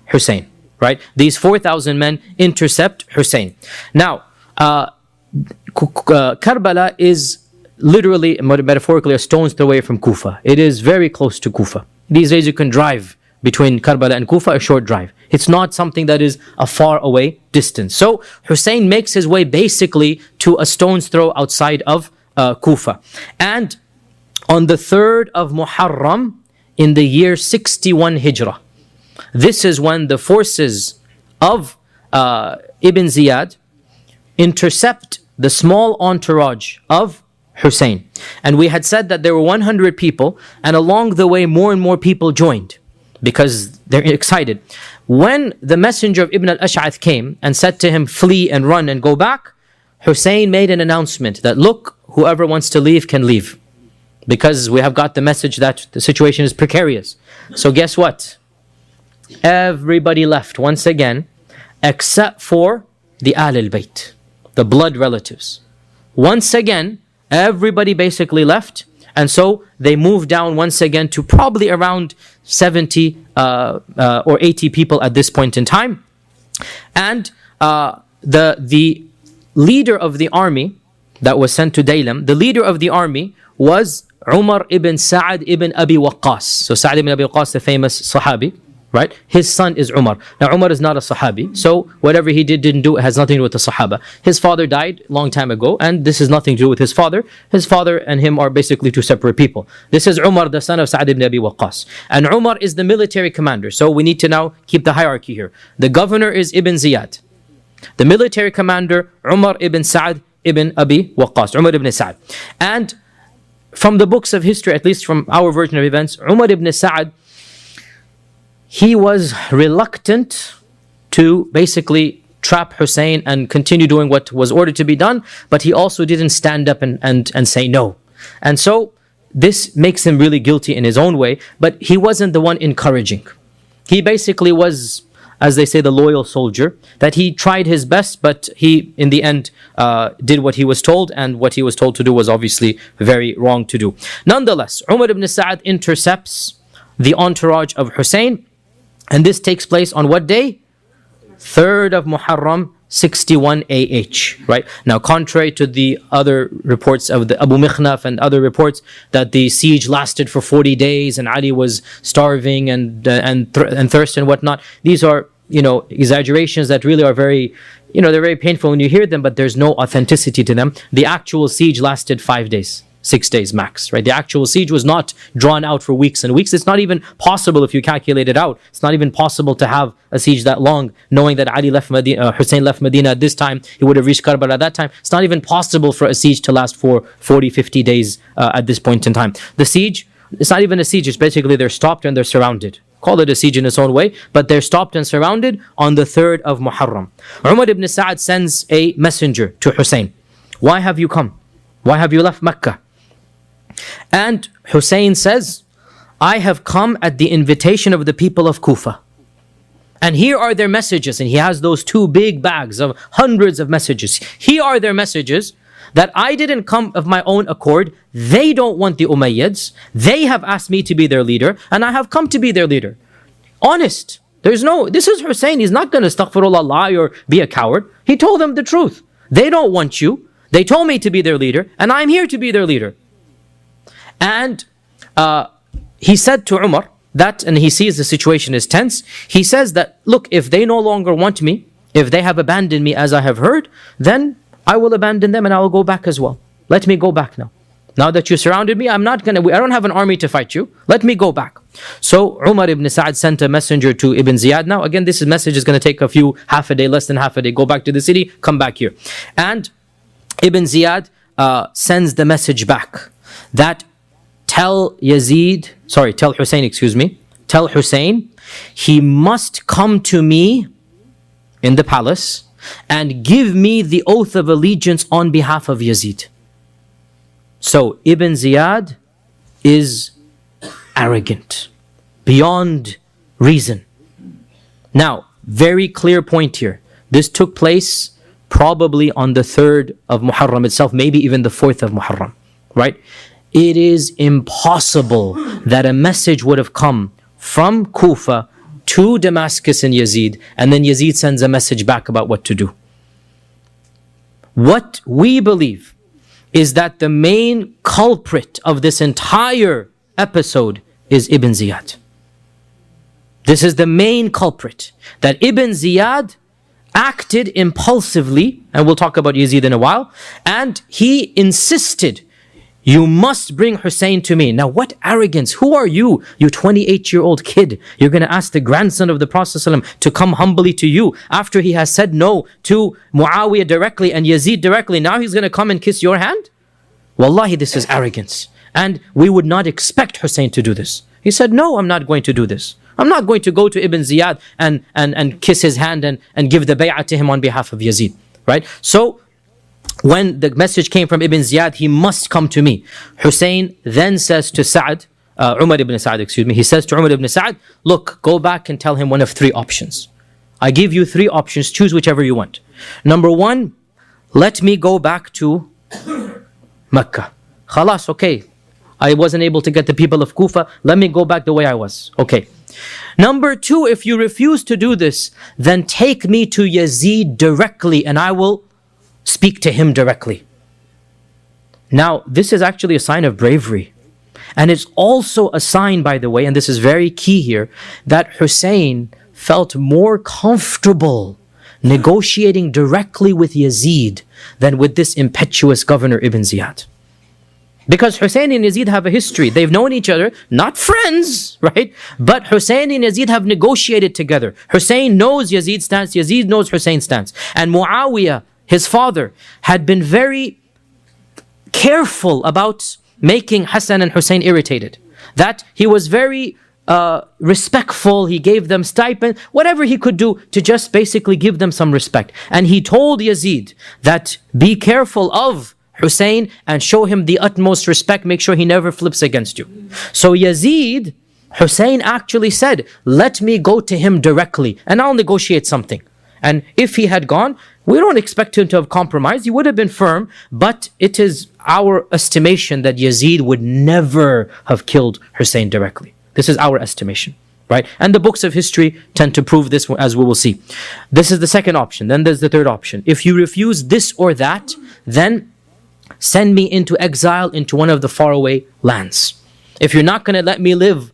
Hussein, right? These 4,000 men intercept Hussein. Now, Karbala is literally, metaphorically, a stone's throw away from Kufa. It is very close to Kufa. These days you can drive between Karbala and Kufa, a short drive. It's not something that is a far away distance. So Hussein makes his way basically to a stone's throw outside of Kufa. And on the 3rd of Muharram, in the year 61 Hijrah, this is when the forces of Ibn Ziyad intercept the small entourage of Hussein. And we had said that there were 100 people, and along the way more and more people joined because they're excited. When the messenger of Ibn al-Ash'ath came and said to him, flee and run and go back, Hussein made an announcement that, look, whoever wants to leave can leave, because we have got the message that the situation is precarious. So guess what? Everybody left once again, except for the Ahlul Bayt, the blood relatives. Once again, everybody basically left, And so they moved down once again to probably around 70 or 80 people at this point in time. And the leader of the army that was sent to Daylam, the leader of the army was Umar ibn Sa'ad ibn Abi Waqqas. So Sa'ad ibn Abi Waqqas, the famous Sahabi, right? His son is Umar. Now Umar is not a Sahabi, so whatever he didn't do, it has nothing to do with the Sahaba. His father died a long time ago, and this has nothing to do with his father. His father and him are basically two separate people. This is Umar, the son of Sa'ad ibn Abi Waqqas. And Umar is the military commander, so we need to now keep the hierarchy here. The governor is Ibn Ziyad. The military commander, Umar ibn Sa'ad ibn Abi Waqqas, Umar ibn Sa'ad. And from the books of history, at least from our version of events, Umar ibn Sa'ad, he was reluctant to basically trap Hussein and continue doing what was ordered to be done, but he also didn't stand up and say no. And so this makes him really guilty in his own way, but he wasn't the one encouraging. He basically was, as they say, the loyal soldier, that he tried his best, but he, in the end, did what he was told, and what he was told to do was obviously very wrong to do. Nonetheless, Umar ibn Sa'ad intercepts the entourage of Hussein, and this takes place on what day? 3rd of Muharram, 61 AH, right? Now, contrary to the other reports of the Abu Mikhnaf and other reports that the siege lasted for 40 days and Ali was starving and thirst and whatnot, these are, exaggerations that really are very, they're very painful when you hear them, but there's no authenticity to them. The actual siege lasted 5 days. 6 days max, right? The actual siege was not drawn out for weeks and weeks. It's not even possible if you calculate it out. It's not even possible to have a siege that long, knowing that Ali left Medina, Hussein left Medina at this time. He would have reached Karbala at that time. It's not even possible for a siege to last for 40, 50 days at this point in time. The siege, it's not even a siege. It's basically they're stopped and they're surrounded. Call it a siege in its own way, but they're stopped and surrounded on the 3rd of Muharram. Umar ibn Sa'ad sends a messenger to Hussein. Why have you come? Why have you left Mecca? And Hussein says, I have come at the invitation of the people of Kufa. And here are their messages. And he has those 2 big bags of hundreds of messages. Here are their messages that I didn't come of my own accord. They don't want the Umayyads. They have asked me to be their leader, and I have come to be their leader. Honest. This is Hussein. He's not going to astaghfirullah, lie or be a coward. He told them the truth. They don't want you. They told me to be their leader, and I'm here to be their leader. And he said to Umar that, and he sees the situation is tense, he says that, look, if they no longer want me, if they have abandoned me as I have heard, then I will abandon them and I will go back as well. Let me go back now. Now that you surrounded me, I don't have an army to fight you. Let me go back. So Umar ibn Sa'ad sent a messenger to Ibn Ziyad. Now again, this message is going to take half a day, less than half a day. Go back to the city, come back here. And Ibn Ziyad sends the message back that tell Hussein, he must come to me in the palace and give me the oath of allegiance on behalf of Yazid. So Ibn Ziyad is arrogant beyond reason. Now, very clear point here. This took place probably on the 3rd of Muharram itself, maybe even the 4th of Muharram, right? It is impossible that a message would have come from Kufa to Damascus and Yazid, and then Yazid sends a message back about what to do. What we believe is that the main culprit of this entire episode is Ibn Ziyad. This is the main culprit, that Ibn Ziyad acted impulsively, and we'll talk about Yazid in a while, and he insisted, you must bring Hussein to me. Now what arrogance, who are you? You 28-year-old kid. You're going to ask the grandson of the Prophet ﷺ to come humbly to you after he has said no to Muawiyah directly and Yazid directly. Now he's going to come and kiss your hand? Wallahi, this is arrogance. And we would not expect Hussein to do this. He said, no, I'm not going to do this. I'm not going to go to Ibn Ziyad and kiss his hand and give the bay'ah to him on behalf of Yazid. Right? So, when the message came from Ibn Ziyad, he must come to me. Hussein then says to Umar ibn Sa'ad, he says to Umar ibn Sa'ad, look, go back and tell him one of 3 options. I give you 3 options, choose whichever you want. Number 1, let me go back to Mecca. Khalas, okay. I wasn't able to get the people of Kufa. Let me go back the way I was. Okay. Number two, if you refuse to do this, then take me to Yazid directly and I will speak to him directly. Now, this is actually a sign of bravery. And it's also a sign, by the way, and this is very key here, that Hussein felt more comfortable negotiating directly with Yazid than with this impetuous governor Ibn Ziyad. Because Hussein and Yazid have a history. They've known each other, not friends, right? But Hussein and Yazid have negotiated together. Hussein knows Yazid's stance, Yazid knows Hussein's stance. And Muawiyah, his father, had been very careful about making Hassan and Hussein irritated. That he was very respectful, he gave them stipend, whatever he could do to just basically give them some respect. And he told Yazid that be careful of Hussein and show him the utmost respect, make sure he never flips against you. So Yazid, Hussein actually said, let me go to him directly and I'll negotiate something. And if he had gone, we don't expect him to have compromised. He would have been firm, but it is our estimation that Yazid would never have killed Hussein directly. This is our estimation, right? And the books of history tend to prove this, as we will see. This is the second option. Then there's the third option. If you refuse this or that, then send me into exile into one of the faraway lands. If you're not going to let me live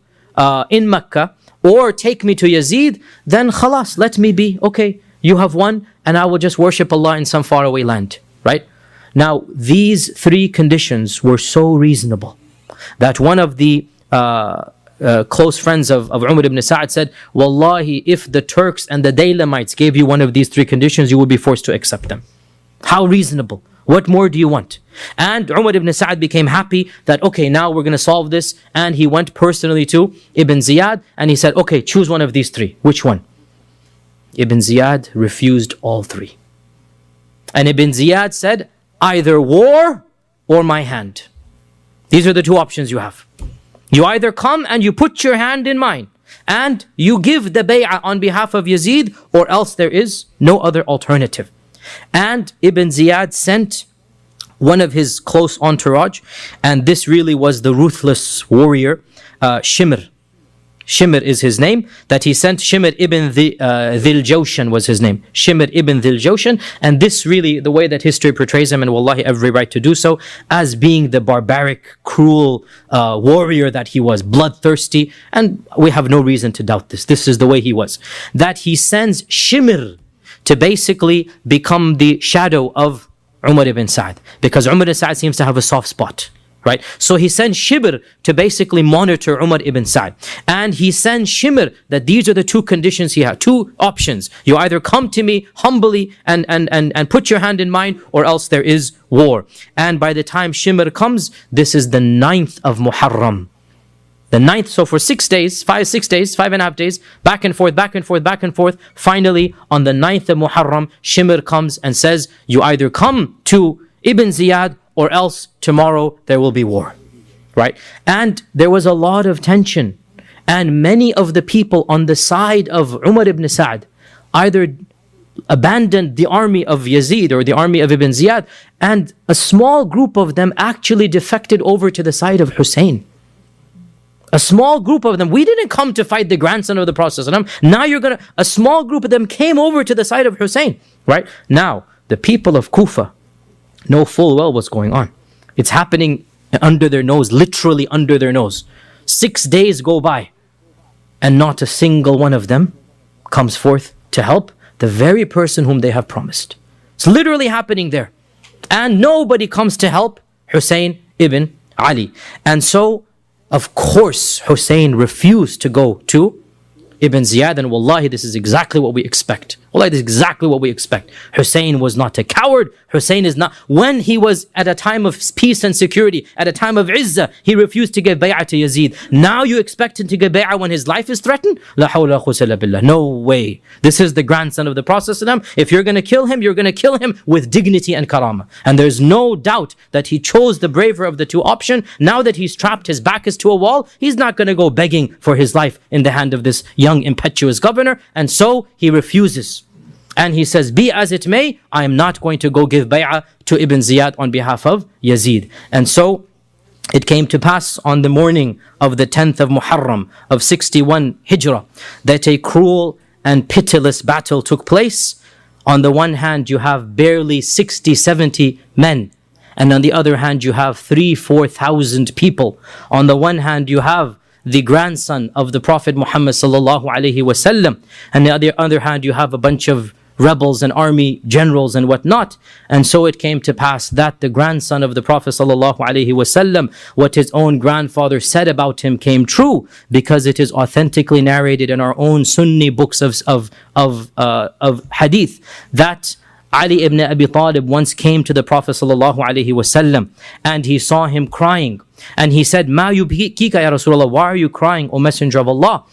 in Mecca or take me to Yazid, then khalas, let me be. Okay, you have won and I will just worship Allah in some faraway land, right? Now, these three conditions were so reasonable that one of the close friends of Umar ibn Sa'd said, Wallahi, if the Turks and the Daylamites gave you one of these three conditions, you would be forced to accept them. How reasonable. What more do you want? And Umar ibn Sa'd became happy that, okay, now we're going to solve this. And he went personally to Ibn Ziyad and he said, okay, choose one of these three. Which one? Ibn Ziyad refused all three. And Ibn Ziyad said, either war or my hand. These are the two options you have. You either come and you put your hand in mine and you give the bay'ah on behalf of Yazid, or else there is no other alternative. And Ibn Ziyad sent one of his close entourage, and this really was the ruthless warrior, Shimr. Shimr is his name, that he sent. Shimr ibn Dhil Jawshan was his name. Shimr ibn Dhil Jawshan, and this really, the way that history portrays him, and wallahi every right to do so, as being the barbaric, cruel warrior that he was, bloodthirsty, and we have no reason to doubt this. This is the way he was. That he sends Shimr to basically become the shadow of Umar ibn Sa'd, because Umar ibn Sa'd seems to have a soft spot. Right? So he sends Shibr to basically monitor Umar ibn Sa'd. And he sends Shimr that these are the two conditions he had, two options. You either come to me humbly and put your hand in mine, or else there is war. And by the time Shimr comes, this is the 9th of Muharram. The 9th, so for 6 days, 5.5 days, back and forth. Finally, on the 9th of Muharram, Shimr comes and says, you either come to Ibn Ziyad, or else tomorrow there will be war, right? And there was a lot of tension. And many of the people on the side of Umar ibn Sa'd either abandoned the army of Yazid or the army of Ibn Ziyad, and a small group of them actually defected over to the side of Hussein. A small group of them. We didn't come to fight the grandson of the Prophet. Now a small group of them came over to the side of Hussein, right? Now, the people of Kufa know full well what's going on. It's happening under their nose, literally under their nose. 6 days go by and not a single one of them comes forth to help the very person whom they have promised. It's literally happening there. And nobody comes to help Hussein ibn Ali. And so, of course, Hussein refused to go to Ibn Ziyad, and wallahi, this is exactly what we expect. Wallahi, this is exactly what we expect. Hussein was not a coward. Hussein is not, when he was at a time of peace and security, at a time of izzah, he refused to give bay'ah to Yazid. Now you expect him to give bay'ah when his life is threatened? La hawla quwwata illa billah. No way. This is the grandson of the Prophet. If you're going to kill him, you're going to kill him with dignity and karama. And there's no doubt that he chose the braver of the two options. Now that he's trapped, his back is to a wall, he's not going to go begging for his life in the hand of this young impetuous governor, and so he refuses. And he says, be as it may, I am not going to go give bay'ah to Ibn Ziyad on behalf of Yazid. And so it came to pass on the morning of the 10th of Muharram of 61 Hijrah that a cruel and pitiless battle took place. On the one hand, you have barely 60, 70 men. And on the other hand, you have 3,000-4,000 people. On the one hand, you have the grandson of the Prophet Muhammad sallallahu alaihi wasallam. And on the other hand, you have a bunch of rebels and army generals and whatnot. And so it came to pass that the grandson of the Prophet sallallahu alaihi wasallam, what his own grandfather said about him came true, because it is authentically narrated in our own Sunni books of hadith that Ali ibn Abi Talib once came to the Prophet sallallahu alaihi wasallam and he saw him crying. And he said, "Ma yubkika ya Rasulullah, why are you crying, O Messenger of Allah?"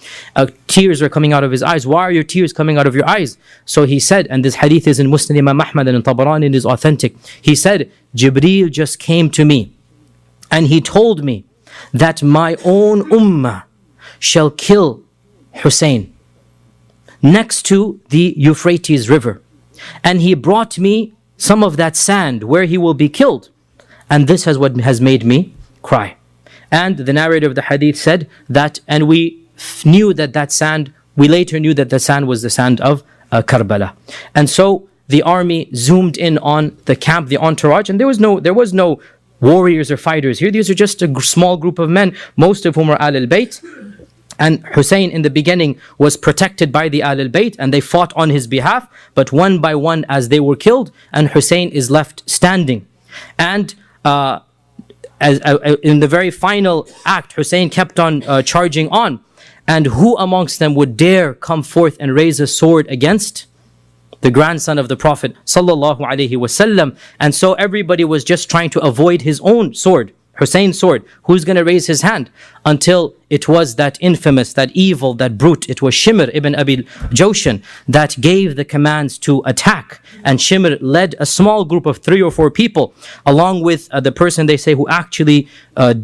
Tears are coming out of his eyes. Why are your tears coming out of your eyes? So he said, and this hadith is in Muslim Imam Ahmad and in Tabarani, it is authentic. He said, Jibreel just came to me and he told me that my own ummah shall kill Hussein next to the Euphrates River. And he brought me some of that sand where he will be killed. And this is what has made me cry. And the narrator of the hadith said that, and we knew that that sand, we later knew that the sand was the sand of Karbala. And so the army zoomed in on the camp, the entourage, and there was no warriors or fighters here. These are just a small group of men, most of whom are Ahlul Bayt. And Hussein in the beginning was protected by the Ahlul Bayt and they fought on his behalf, but one by one as they were killed, and Hussein is left standing. And in the very final act, Hussein kept on charging on. And who amongst them would dare come forth and raise a sword against the grandson of the Prophet sallallahu alaihi wasallam? And so everybody was just trying to avoid his own sword, Hussein's sword. Who's going to raise his hand? Until it was that infamous, that evil, that brute, it was Shimr ibn Abi Jawshan that gave the commands to attack. And Shimr led a small group of 3 or 4 people, along with the person they say who actually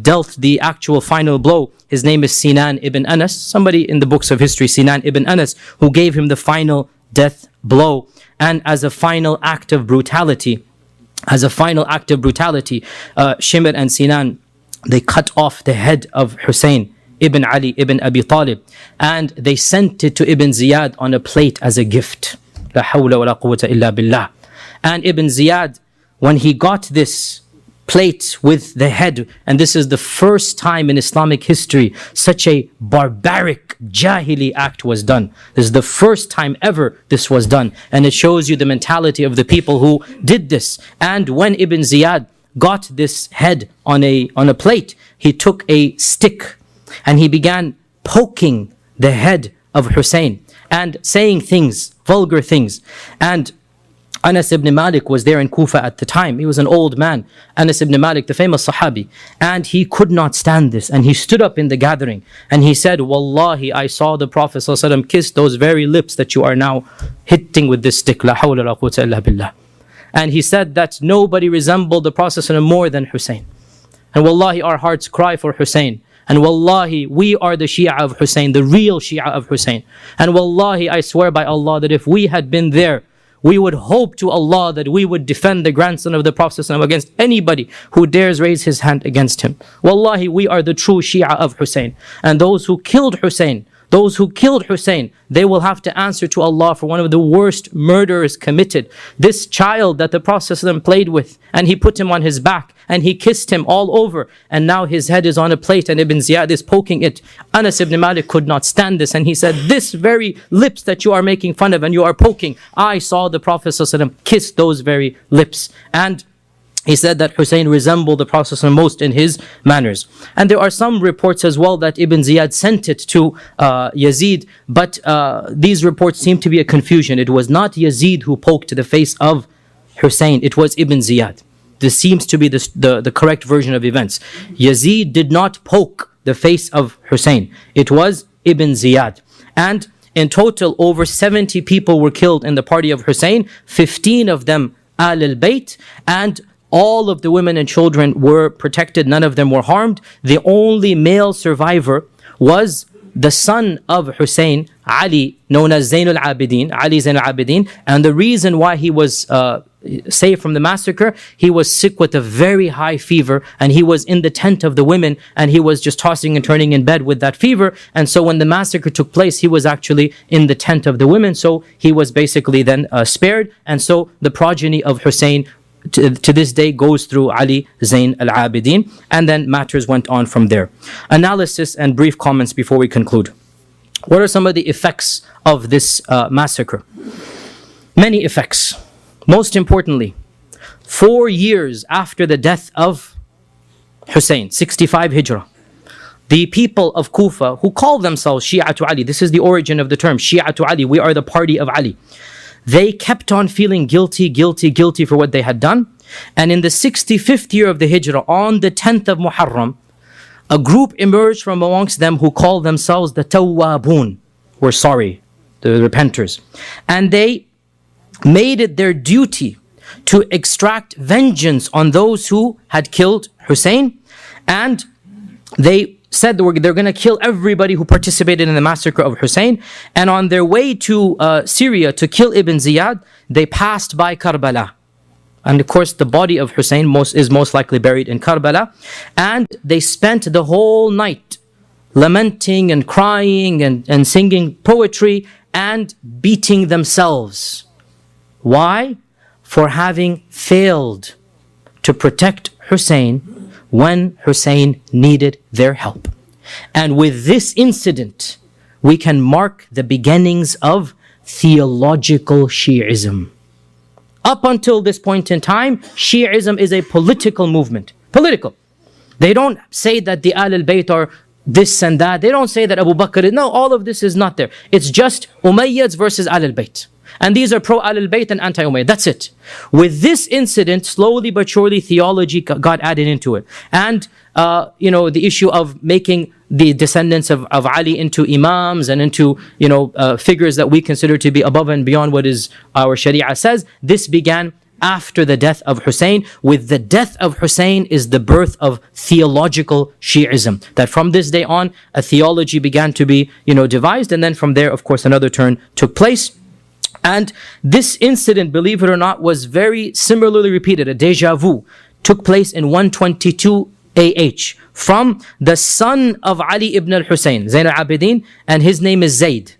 dealt the actual final blow. His name is Sinan ibn Anas, somebody in the books of history, Sinan ibn Anas, who gave him the final death blow. And as a final act of brutality, Shimr and Sinan, they cut off the head of Hussein ibn Ali ibn Abi Talib, and they sent it to Ibn Ziyad on a plate as a gift. La hawla wa la quwwata illa billah. And Ibn Ziyad, when he got this plate with the head, and this is the first time in Islamic history such a barbaric jahili act was done. This is the first time ever this was done, and it shows you the mentality of the people who did this. And when Ibn Ziyad got this head on a plate, he took a stick and he began poking the head of Hussein and saying things, vulgar things. And Anas ibn Malik was there in Kufa at the time. He was an old man, Anas ibn Malik, the famous Sahabi. And he could not stand this. And he stood up in the gathering and he said, Wallahi, I saw the Prophet ﷺ kiss those very lips that you are now hitting with this stick. La hawla la quwwata illa billah. And he said that nobody resembled the Prophet ﷺ more than Hussein. And Wallahi, our hearts cry for Hussein. And Wallahi, we are the Shia of Hussein, the real Shia of Hussein. And Wallahi, I swear by Allah that if we had been there, we would hope to Allah that we would defend the grandson of the Prophet ﷺ against anybody who dares raise his hand against him. Wallahi, we are the true Shia of Hussein. And those who killed Hussein, they will have to answer to Allah for one of the worst murders committed. This child that the Prophet ﷺ played with, and he put him on his back, and he kissed him all over, and now his head is on a plate, and Ibn Ziyad is poking it. Anas ibn Malik could not stand this, and he said, this very lips that you are making fun of and you are poking, I saw the Prophet ﷺ kiss those very lips. And he said that Hussein resembled the Prophet ﷺ most in his manners. And there are some reports as well that Ibn Ziyad sent it to Yazid, but these reports seem to be a confusion. It was not Yazid who poked the face of Hussein, it was Ibn Ziyad. This seems to be the correct version of events. Yazid did not poke the face of Hussein. It was Ibn Ziyad. And in total, over 70 people were killed in the party of Hussein, 15 of them Ahlul Bayt, and all of the women and children were protected. None of them were harmed. The only male survivor was the son of Hussein, Ali, known as Zainul Abidin, Ali Zainul Abidin. And the reason why he was saved from the massacre, he was sick with a very high fever, and he was in the tent of the women, and he was just tossing and turning in bed with that fever. And so when the massacre took place, he was actually in the tent of the women, so he was basically then spared. And so the progeny of Hussein to this day goes through Ali Zain al-Abidin, and then matters went on from there. Analysis and brief comments before we conclude. What are some of the effects of this massacre? Many effects. Most importantly, 4 years after the death of Hussein, 65 Hijrah, the people of Kufa, who call themselves Shia to Ali, this is the origin of the term, Shia to Ali, we are the party of Ali. They kept on feeling guilty for what they had done. And in the 65th year of the Hijrah, on the 10th of Muharram, a group emerged from amongst them who called themselves the Tawwabun, were sorry, the repenters. And they made it their duty to extract vengeance on those who had killed Hussein. And they said they're going to kill everybody who participated in the massacre of Hussein. And on their way to Syria to kill Ibn Ziyad, they passed by Karbala. And of course, the body of Hussein is most likely buried in Karbala. And they spent the whole night lamenting and crying and singing poetry and beating themselves. Why? For having failed to protect Hussein when Hussein needed their help. And with this incident, we can mark the beginnings of theological Shi'ism. Up until this point in time, Shi'ism is a political movement. Political. They don't say that the Ahlul Bayt are this and that. They don't say that Abu Bakr. No, all of this is not there. It's just Umayyads versus Ahlul Bayt. And these are pro-Ahlul Bayt and anti-Umayyad. That's it. With this incident, slowly but surely, theology got added into it. And, the issue of making the descendants of Ali into imams and into, figures that we consider to be above and beyond what is our Sharia says, this began after the death of Hussein. With the death of Hussein is the birth of theological Shi'ism. That from this day on, a theology began to be, devised. And then from there, of course, another turn took place. And this incident, believe it or not, was very similarly repeated. A deja vu took place in 122 AH from the son of Ali ibn al-Hussein, Zain al-Abidin, and his name is Zayd.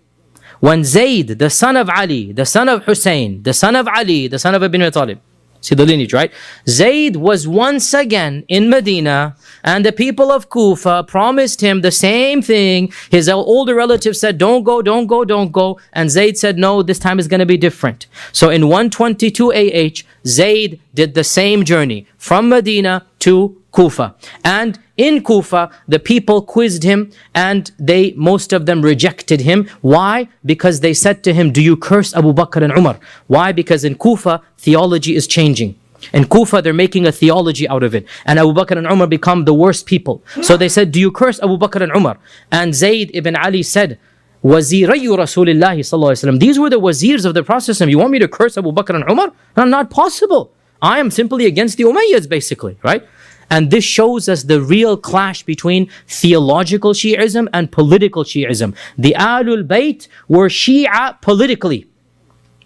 When Zayd, the son of Ali, the son of Hussein, the son of Ali, the son of Ibn Abi Talib, see the lineage, right? Zayd was once again in Medina, and the people of Kufa promised him the same thing. His older relative said, don't go, don't go, don't go. And Zayd said, no, this time is going to be different. So in 122 AH, Zayd did the same journey from Medina to Kufa. And in Kufa, the people quizzed him, and most of them rejected him. Why? Because they said to him, do you curse Abu Bakr and Umar? Why? Because in Kufa, theology is changing. In Kufa, they're making a theology out of it. And Abu Bakr and Umar become the worst people. So they said, do you curse Abu Bakr and Umar? And Zayd ibn Ali said, Wazirayu Rasulillahi sallallahu alaihi wasallam. These were the wazirs of the Prophet. You want me to curse Abu Bakr and Umar? No, not possible. I am simply against the Umayyads, basically, right? And this shows us the real clash between theological Shi'ism and political Shi'ism. The Ahlul Bayt were Shia politically,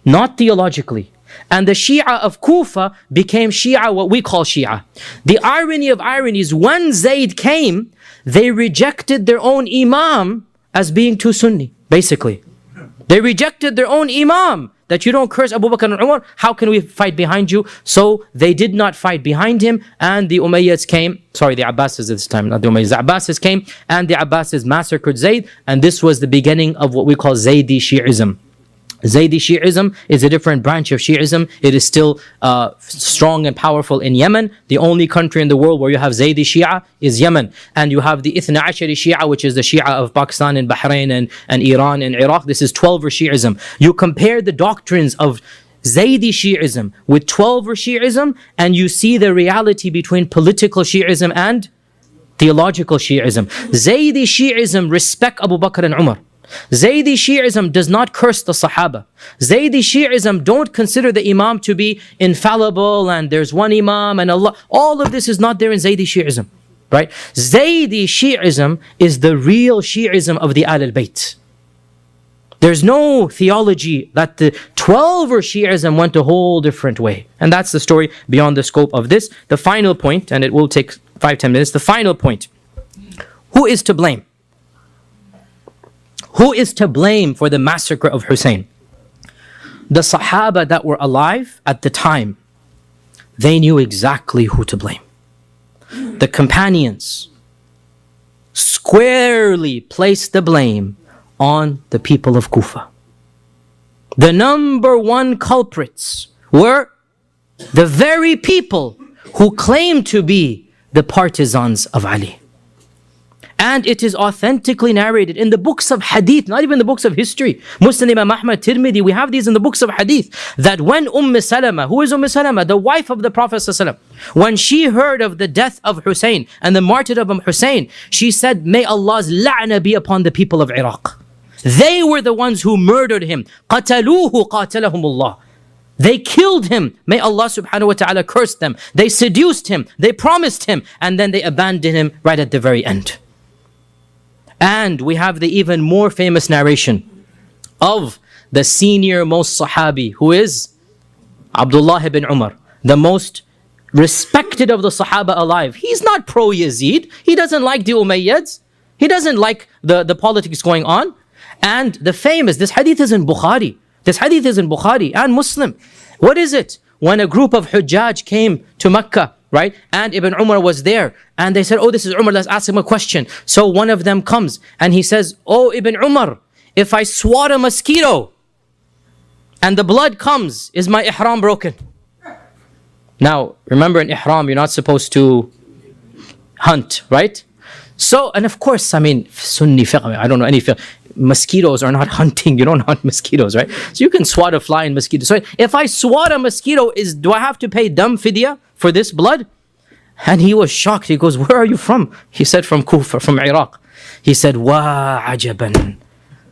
not theologically. And the Shia of Kufa became Shia, what we call Shia. The irony of ironies, when Zayd came, they rejected their own Imam as being too Sunni, basically. They rejected their own Imam, that you don't curse Abu Bakr and Umar, how can we fight behind you? So they did not fight behind him, and the Umayyads came, the Abbasids this time, not the Umayyads, the Abbasids came, and the Abbasids massacred Zayd, and this was the beginning of what we call Zaydi Shi'ism. Zaydi Shi'ism is a different branch of Shi'ism. It is still strong and powerful in Yemen. The only country in the world where you have Zaydi Shia is Yemen. And you have the Ithna Ashari Shia, which is the Shia of Pakistan and Bahrain and Iran and Iraq. This is 12er Shi'ism. You compare the doctrines of Zaydi Shi'ism with 12er Shi'ism, and you see the reality between political Shi'ism and theological Shi'ism. Zaydi Shi'ism respect Abu Bakr and Umar. Zaydi Shi'ism does not curse the Sahaba. Zaydi Shi'ism don't consider the Imam to be infallible and there's one Imam and Allah. All of this is not there in Zaydi Shi'ism, right? Zaydi Shi'ism is the real Shi'ism of the Ahlul Bayt. There's no theology that the 12 or Shi'ism went a whole different way. And that's the story beyond the scope of this. The final point, and it will take 5-10 minutes, the final point. Who is to blame? Who is to blame for the massacre of Hussein? The Sahaba that were alive at the time, they knew exactly who to blame. The companions squarely placed the blame on the people of Kufa. The number one culprits were the very people who claimed to be the partisans of Ali. And it is authentically narrated in the books of hadith, not even the books of history. Muslim, Imam Ahmad, Tirmidhi, we have these in the books of hadith, that when Salama, who is Salama? The wife of the Prophet ﷺ, when she heard of the death of Hussein and the martyrdom of Hussein, she said, may Allah's la'na be upon the people of Iraq. They were the ones who murdered him. قَتَلُوهُ قَاتَلَهُمُ اللَّهُ. They killed him. May Allah subhanahu wa ta'ala curse them. They seduced him. They promised him. And then they abandoned him right at the very end. And we have the even more famous narration of the senior most Sahabi, who is Abdullah ibn Umar, the most respected of the Sahaba alive. He's not pro-Yazid. He doesn't like the Umayyads. He doesn't like the politics going on. And the famous, this hadith is in Bukhari. This hadith is in Bukhari and Muslim. What is it? When a group of Hujjaj came to Mecca, right? And Ibn Umar was there. And they said, oh, this is Umar, let's ask him a question. So one of them comes and he says, oh, Ibn Umar, if I swat a mosquito and the blood comes, is my ihram broken? Now, remember in ihram, you're not supposed to hunt, right? So, and of course, I mean, Sunni fiqh, I don't know any fiqh. Mosquitoes are not hunting. You don't hunt mosquitoes, right? So you can swat a fly and mosquito. So if I swat a mosquito, do I have to pay dam fidya for this blood? And he was shocked. He goes, where are you from? He said, from Kufa, from Iraq. He said, wa ajaban.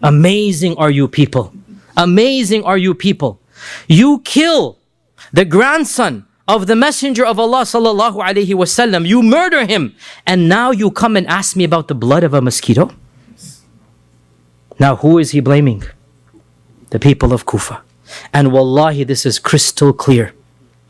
Amazing are you people. Amazing are you people. You kill the grandson of the Messenger of Allah sallallahu alaihi wasallam. You murder him. And now you come and ask me about the blood of a mosquito? Now, who is he blaming? The people of Kufa. And wallahi, this is crystal clear.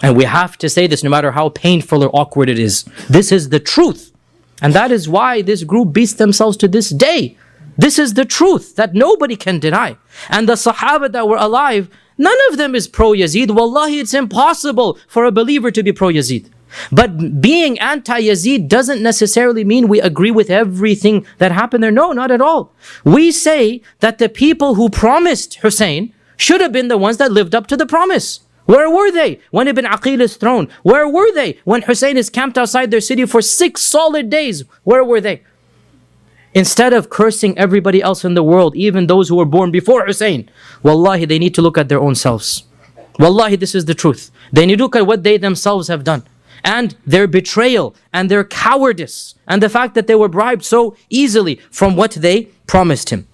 And we have to say this no matter how painful or awkward it is. This is the truth. And that is why this group beats themselves to this day. This is the truth that nobody can deny. And the Sahaba that were alive, none of them is pro-Yazid. Wallahi, it's impossible for a believer to be pro-Yazid. But being anti-Yazid doesn't necessarily mean we agree with everything that happened there. No, not at all. We say that the people who promised Hussein should have been the ones that lived up to the promise. Where were they when Ibn Aqil is thrown? Where were they when Hussein is camped outside their city for 6 solid days? Where were they? Instead of cursing everybody else in the world, even those who were born before Hussein, wallahi, they need to look at their own selves. Wallahi, this is the truth. They need to look at what they themselves have done. And their betrayal and their cowardice and the fact that they were bribed so easily from what they promised him.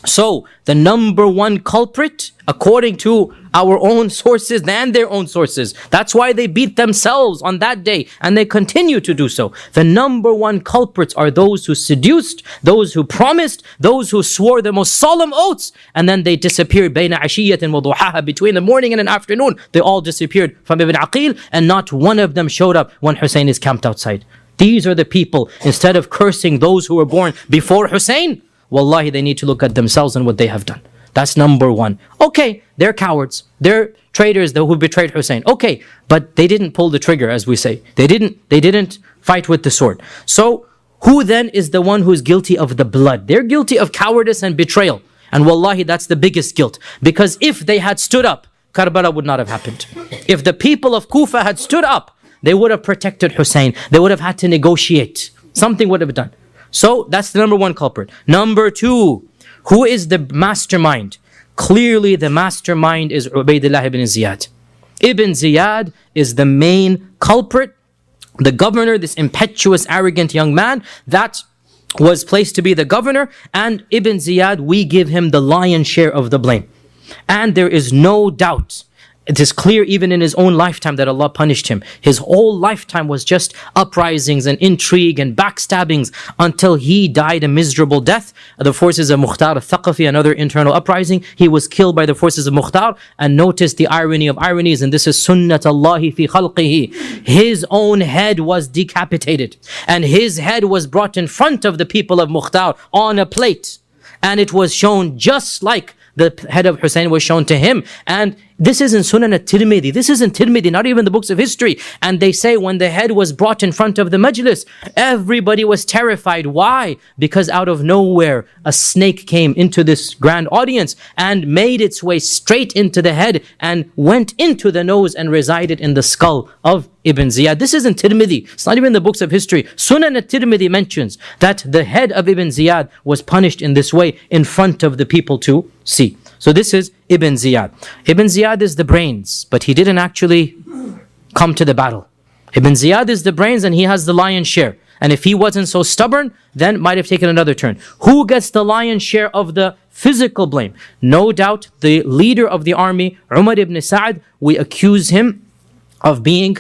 So, the number one culprit, according to our own sources and their own sources, that's why they beat themselves on that day and they continue to do so. The number one culprits are those who seduced, those who promised, those who swore the most solemn oaths, and then they disappeared بين عشية وضحاها, between the morning and an afternoon. They all disappeared from Ibn Aqil, and not one of them showed up when Hussein is camped outside. These are the people, instead of cursing those who were born before Hussein, wallahi, they need to look at themselves and what they have done. That's number one. Okay, they're cowards. They're traitors who betrayed Hussein. Okay, but they didn't pull the trigger, as we say. They didn't fight with the sword. So, who then is the one who is guilty of the blood? They're guilty of cowardice and betrayal. And wallahi, that's the biggest guilt. Because if they had stood up, Karbala would not have happened. If the people of Kufa had stood up, they would have protected Hussein. They would have had to negotiate. Something would have been done. So that's the number one culprit. Number two, who is the mastermind? Clearly the mastermind is Ubaydullah ibn Ziyad. Ibn Ziyad is the main culprit, the governor, this impetuous, arrogant young man that was placed to be the governor. And Ibn Ziyad, we give him the lion's share of the blame. And there is no doubt, It is clear even in his own lifetime that Allah punished him. His whole lifetime was just uprisings and intrigue and backstabbings until he died a miserable death. The forces of Mukhtar al-Thaqafi, another internal uprising, he was killed by the forces of Mukhtar. And notice the irony of ironies, and this is sunnat Allahi fi khalqihi. His own head was decapitated, and his head was brought in front of the people of Mukhtar on a plate. And it was shown just like the head of Hussein was shown to him. And this is in Sunan at-Tirmidhi. This isn't Tirmidhi, not even the books of history. And they say when the head was brought in front of the majlis, everybody was terrified. Why? Because out of nowhere, a snake came into this grand audience and made its way straight into the head and went into the nose and resided in the skull of Ibn Ziyad. This isn't Tirmidhi. It's not even the books of history. Sunan at-Tirmidhi mentions that the head of Ibn Ziyad was punished in this way in front of the people to see. So this is Ibn Ziyad. Ibn Ziyad is the brains, but he didn't actually come to the battle. Ibn Ziyad is the brains and he has the lion's share. And if he wasn't so stubborn, then might have taken another turn. Who gets the lion's share of the physical blame? No doubt the leader of the army, Umar ibn Sa'd. We accuse him of being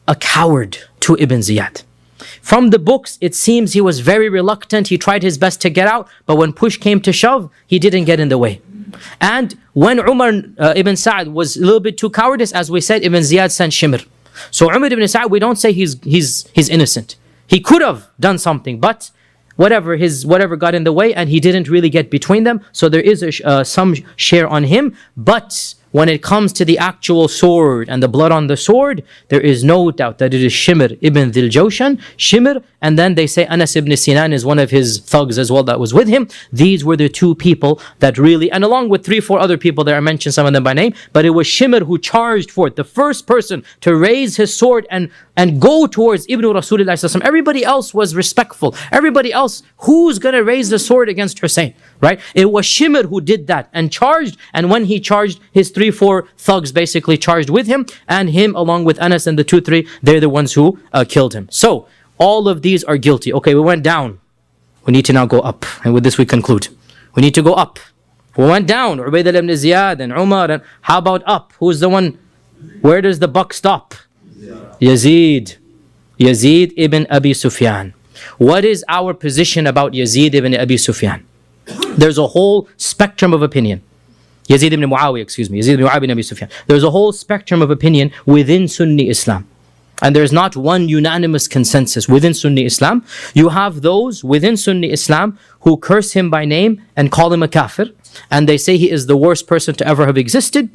a coward to Ibn Ziyad. From the books, it seems he was very reluctant. He tried his best to get out, but when push came to shove, he didn't get in the way. And when Umar ibn Sa'd was a little bit too cowardice, as we said, Ibn Ziyad sent Shimr. So Umar ibn Sa'd, we don't say he's innocent. He could have done something, but whatever got in the way, and he didn't really get between them. So there is some share on him. But when it comes to the actual sword and the blood on the sword, there is no doubt that it is Shimr ibn Dhil Jawshan, Shimr, and then they say Anas ibn Sinan is one of his thugs as well that was with him. These were the two people that really, and along with 3-4 other people that are mentioned, some of them by name, but it was Shimr who charged forth, the first person to raise his sword and go towards Ibn Rasulullah. Everybody else was respectful. Everybody else, who's going to raise the sword against Hussein, right? It was Shimr who did that and charged, and when he charged, his 3-4 thugs basically charged with him, and him along with Anas and the 2-3, they're the ones who killed him. So all of these are guilty. Okay, we went down. We need to now go up. And with this we conclude. We need to go up. We went down. Ubaydullah ibn Ziyad and Umar. And how about up? Who's the one? Where does the buck stop? Yazid. Yazid ibn Abi Sufyan. What is our position about Yazid ibn Abi Sufyan? There's a whole spectrum of opinion. Yazid ibn Muawiyah, Yazid ibn Muawiyah ibn Abi Sufyan. There's a whole spectrum of opinion within Sunni Islam. And there's not one unanimous consensus within Sunni Islam. You have those within Sunni Islam who curse him by name and call him a kafir. And they say he is the worst person to ever have existed.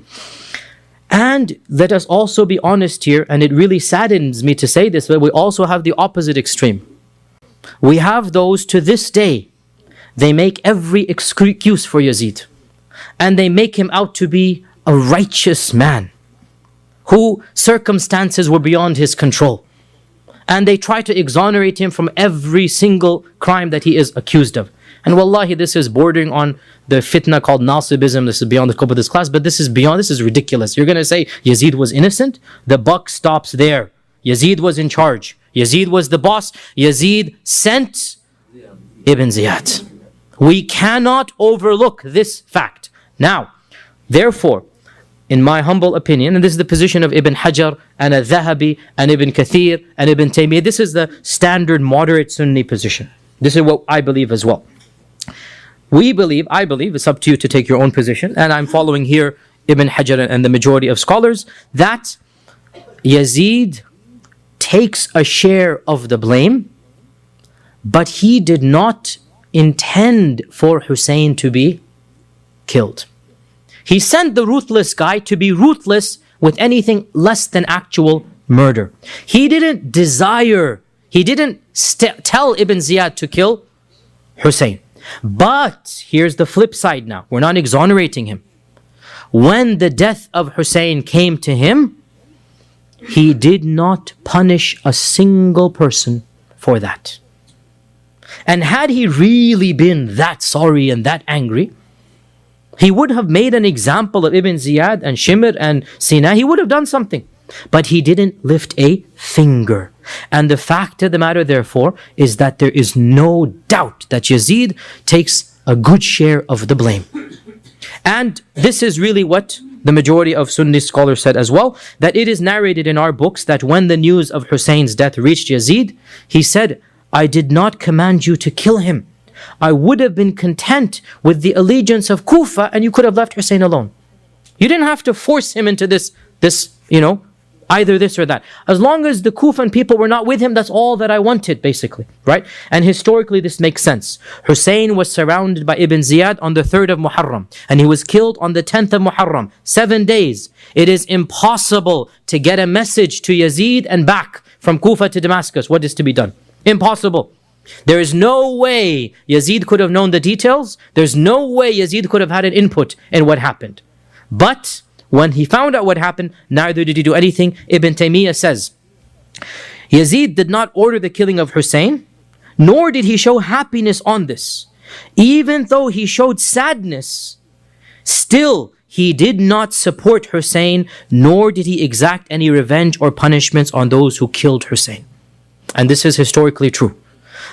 And let us also be honest here, and it really saddens me to say this, but we also have the opposite extreme. We have those to this day, they make every excuse for Yazid. And they make him out to be a righteous man, who circumstances were beyond his control. And they try to exonerate him from every single crime that he is accused of. And wallahi, this is bordering on the fitna called Nasibism. This is beyond the scope of this class, but this is ridiculous. You're going to say Yazid was innocent? The buck stops there. Yazid was in charge. Yazid was the boss. Yazid sent Ibn Ziyad. We cannot overlook this fact. Now, therefore, in my humble opinion, and this is the position of Ibn Hajar and Al-Dhahabi and Ibn Kathir and Ibn Taymiyyah, this is the standard moderate Sunni position. This is what I believe as well. I believe, it's up to you to take your own position, and I'm following here Ibn Hajar and the majority of scholars, that Yazid takes a share of the blame, but he did not intend for Hussein to be killed. He sent the ruthless guy to be ruthless with anything less than actual murder. He didn't tell Ibn Ziyad to kill Hussein. But here's the flip side now. We're not exonerating him. When the death of Hussein came to him, he did not punish a single person for that. And had he really been that sorry and that angry, he would have made an example of Ibn Ziyad and Shimr and Sina. He would have done something. But he didn't lift a finger. And the fact of the matter, therefore, is that there is no doubt that Yazid takes a good share of the blame. And this is really what the majority of Sunni scholars said as well, that it is narrated in our books that when the news of Hussein's death reached Yazid, he said, I did not command you to kill him. I would have been content with the allegiance of Kufa and you could have left Hussein alone. You didn't have to force him into this, either this or that. As long as the Kufan people were not with him, that's all that I wanted, basically, right? And historically, this makes sense. Hussein was surrounded by Ibn Ziyad on the 3rd of Muharram, and he was killed on the 10th of Muharram, 7 days. It is impossible to get a message to Yazid and back from Kufa to Damascus. What is to be done? Impossible. There is no way Yazid could have known the details. There's no way Yazid could have had an input in what happened. But when he found out what happened, neither did he do anything. Ibn Taymiyyah says, Yazid did not order the killing of Hussein, nor did he show happiness on this. Even though he showed sadness, still he did not support Hussein, nor did he exact any revenge or punishments on those who killed Hussein. And this is historically true.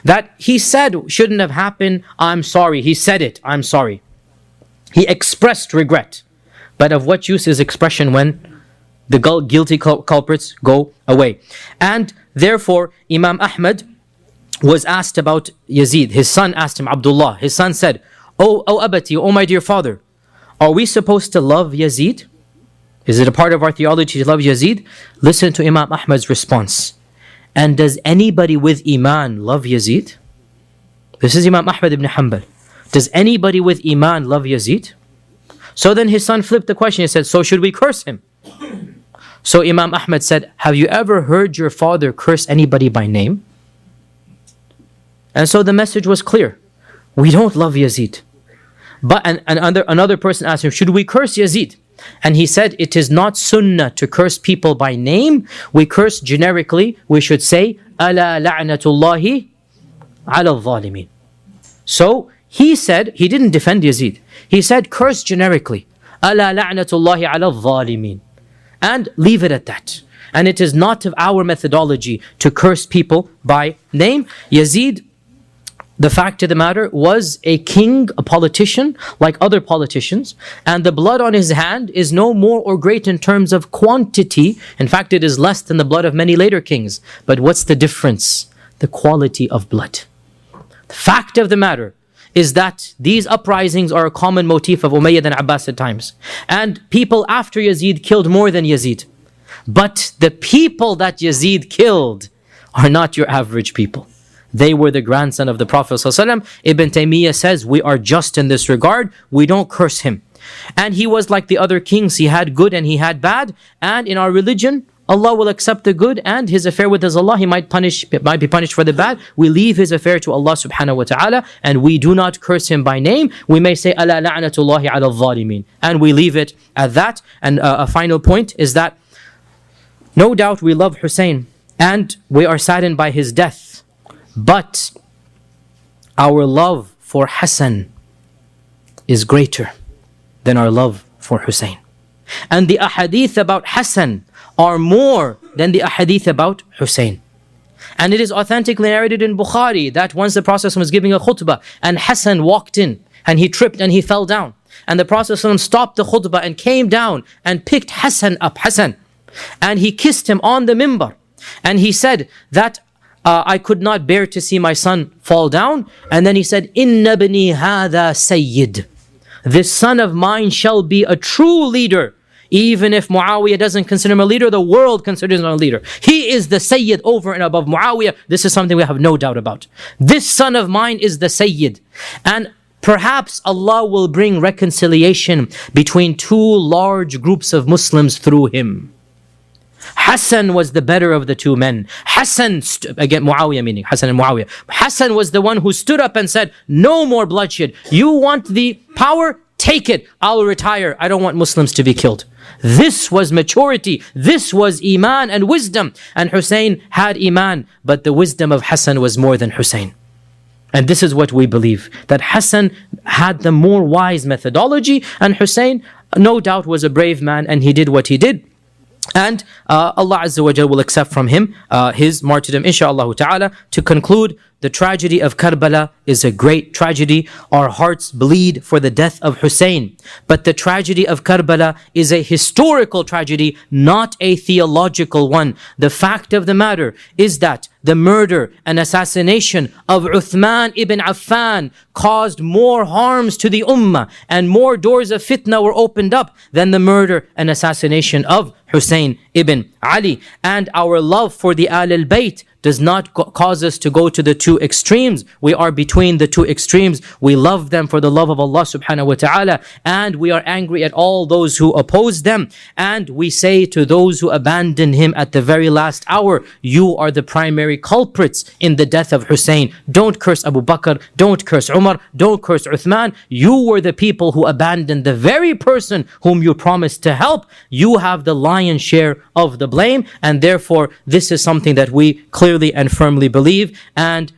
That he said shouldn't have happened, I'm sorry. He said it, I'm sorry. He expressed regret. But of what use is expression when the guilty culprits go away? And therefore, Imam Ahmad was asked about Yazid. His son asked him, Abdullah. His son said, Oh Abati, oh my dear father, are we supposed to love Yazid? Is it a part of our theology to love Yazid? Listen to Imam Ahmad's response. And does anybody with Iman love Yazid? This is Imam Ahmad ibn Hanbal. Does anybody with Iman love Yazid? So then his son flipped the question. He said, so should we curse him? So Imam Ahmad said, have you ever heard your father curse anybody by name? And so the message was clear. We don't love Yazid. But another person asked him, should we curse Yazid? And he said, it is not sunnah to curse people by name. We curse generically. We should say, Ala la'natullahi ala al-zalimin. So he said, he didn't defend Yazid. He said, curse generically. Ala la'natullahi ala al-zalimin. And leave it at that. And it is not of our methodology to curse people by name. Yazid, the fact of the matter, was a king, a politician, like other politicians. And the blood on his hand is no more or great in terms of quantity. In fact, it is less than the blood of many later kings. But what's the difference? The quality of blood. The fact of the matter is that these uprisings are a common motif of Umayyad and Abbasid times. And people after Yazid killed more than Yazid. But the people that Yazid killed are not your average people. They were the grandson of the Prophet ﷺ. Ibn Taymiyyah says, we are just in this regard. We don't curse him. And he was like the other kings. He had good and he had bad. And in our religion, Allah will accept the good, and his affair with his Allah, he might be punished for the bad. We leave his affair to Allah subhanahu wa ta'ala, and we do not curse him by name. We may say, Ala la'natullahi ala al-zalimin. And we leave it at that. And a final point is that, no doubt we love Hussein, and we are saddened by his death. But our love for Hassan is greater than our love for Hussein. And the ahadith about Hassan are more than the ahadith about Hussein. And it is authentically narrated in Bukhari that once the Prophet was giving a khutbah and Hassan walked in and he tripped and he fell down. And the Prophet stopped the khutbah and came down and picked Hassan up, and he kissed him on the mimbar. And he said that I could not bear to see my son fall down. And then he said, Inna bani hadha sayyid. This son of mine shall be a true leader. Even if Muawiyah doesn't consider him a leader, the world considers him a leader. He is the Sayyid over and above Muawiyah. This is something we have no doubt about. This son of mine is the Sayyid. And perhaps Allah will bring reconciliation between two large groups of Muslims through him. Hassan was the better of the two men. Again, Muawiyah meaning, Hassan and Muawiyah. Hassan was the one who stood up and said, no more bloodshed. You want the power? Take it. I'll retire. I don't want Muslims to be killed. This was maturity. This was Iman and wisdom. And Hussein had Iman, but the wisdom of Hassan was more than Hussein. And this is what we believe, that Hassan had the more wise methodology, and Hussein, no doubt, was a brave man, and he did what he did. And Allah Azza wa Jal will accept from him his martyrdom, inshaAllah ta'ala. To conclude, the tragedy of Karbala is a great tragedy. Our hearts bleed for the death of Hussein. But the tragedy of Karbala is a historical tragedy, not a theological one. The fact of the matter is that the murder and assassination of Uthman ibn Affan caused more harms to the ummah, and more doors of fitna were opened up than the murder and assassination of Hussein ibn Ali. And our love for the Ahlul Bayt does not cause us to go to the two extremes. We are between the two extremes. We love them for the love of Allah subhanahu wa ta'ala, and we are angry at all those who oppose them. And we say to those who abandon him at the very last hour, you are the primary culprits in the death of Hussein. Don't curse Abu Bakr, don't curse Umar, don't curse Uthman. You were the people who abandoned the very person whom you promised to help. You have the lion's share of the blame, and therefore this is something that we clearly and firmly believe. And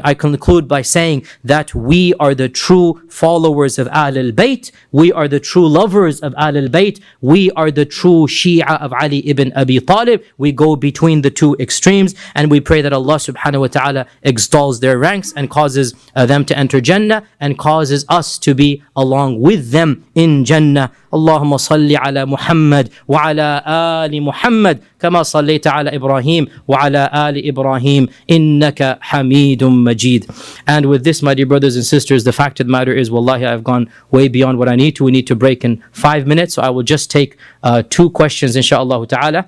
I conclude by saying that we are the true followers of Ahlul Bayt. We are the true lovers of Ahlul Bayt. We are the true Shia of Ali ibn Abi Talib. We go between the two extremes, and we pray that Allah subhanahu wa ta'ala exalts their ranks and causes them to enter Jannah, and causes us to be along with them in Jannah. اللهم صل على محمد وعلى آل محمد كما صليت على إبراهيم وعلى آل إبراهيم إنك حميد مجيد. And with this, my dear brothers and sisters, the fact of the matter is, wallahi, I've gone way beyond what I need to. We need to break in 5 minutes, so I will just take 2 questions inshaAllah ta'ala,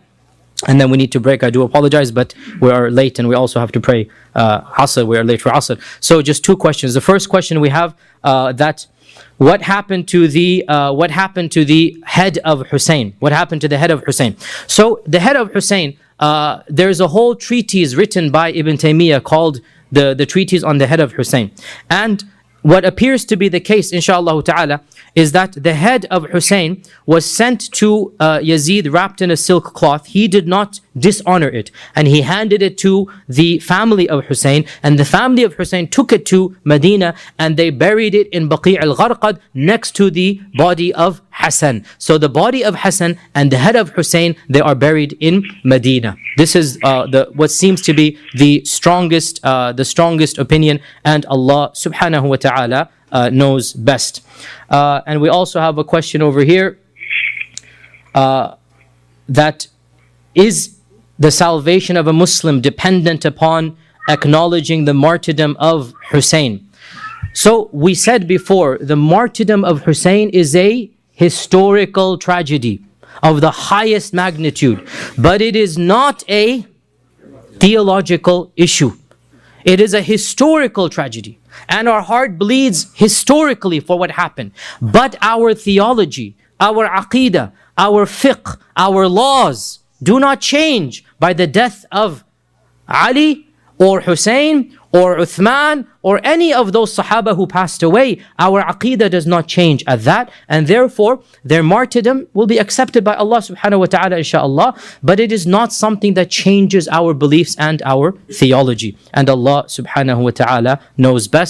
and then we need to break. I do apologize, but we are late and we also have to pray Asr. We are late for Asr. So just 2 questions. The first question we have, that what happened to the head of Hussein? What happened to the head of Hussein? So the head of Hussein, there's a whole treatise written by Ibn Taymiyyah called the treatise on the head of Hussein. And what appears to be the case, inshallah ta'ala, is that the head of Hussein was sent to Yazid wrapped in a silk cloth. He did not dishonor it, and he handed it to the family of Hussein, and the family of Hussein took it to Medina, and they buried it in Baqi' al-Gharqad next to the body of Hassan. So the body of Hassan and the head of Hussein, they are buried in Medina. This is what seems to be the strongest opinion, and Allah subhanahu wa ta'ala knows best. And we also have a question over here, that is the salvation of a Muslim dependent upon acknowledging the martyrdom of Hussein? So we said before, the martyrdom of Hussein is a historical tragedy of the highest magnitude, but it is not a theological issue. It is a historical tragedy, and our heart bleeds historically for what happened. But our theology, our aqidah, our fiqh, our laws do not change by the death of Ali or Hussein or Uthman or any of those Sahaba who passed away. Our aqidah does not change at that, and therefore their martyrdom will be accepted by Allah subhanahu wa ta'ala inshaAllah, but it is not something that changes our beliefs and our theology, and Allah subhanahu wa ta'ala knows best.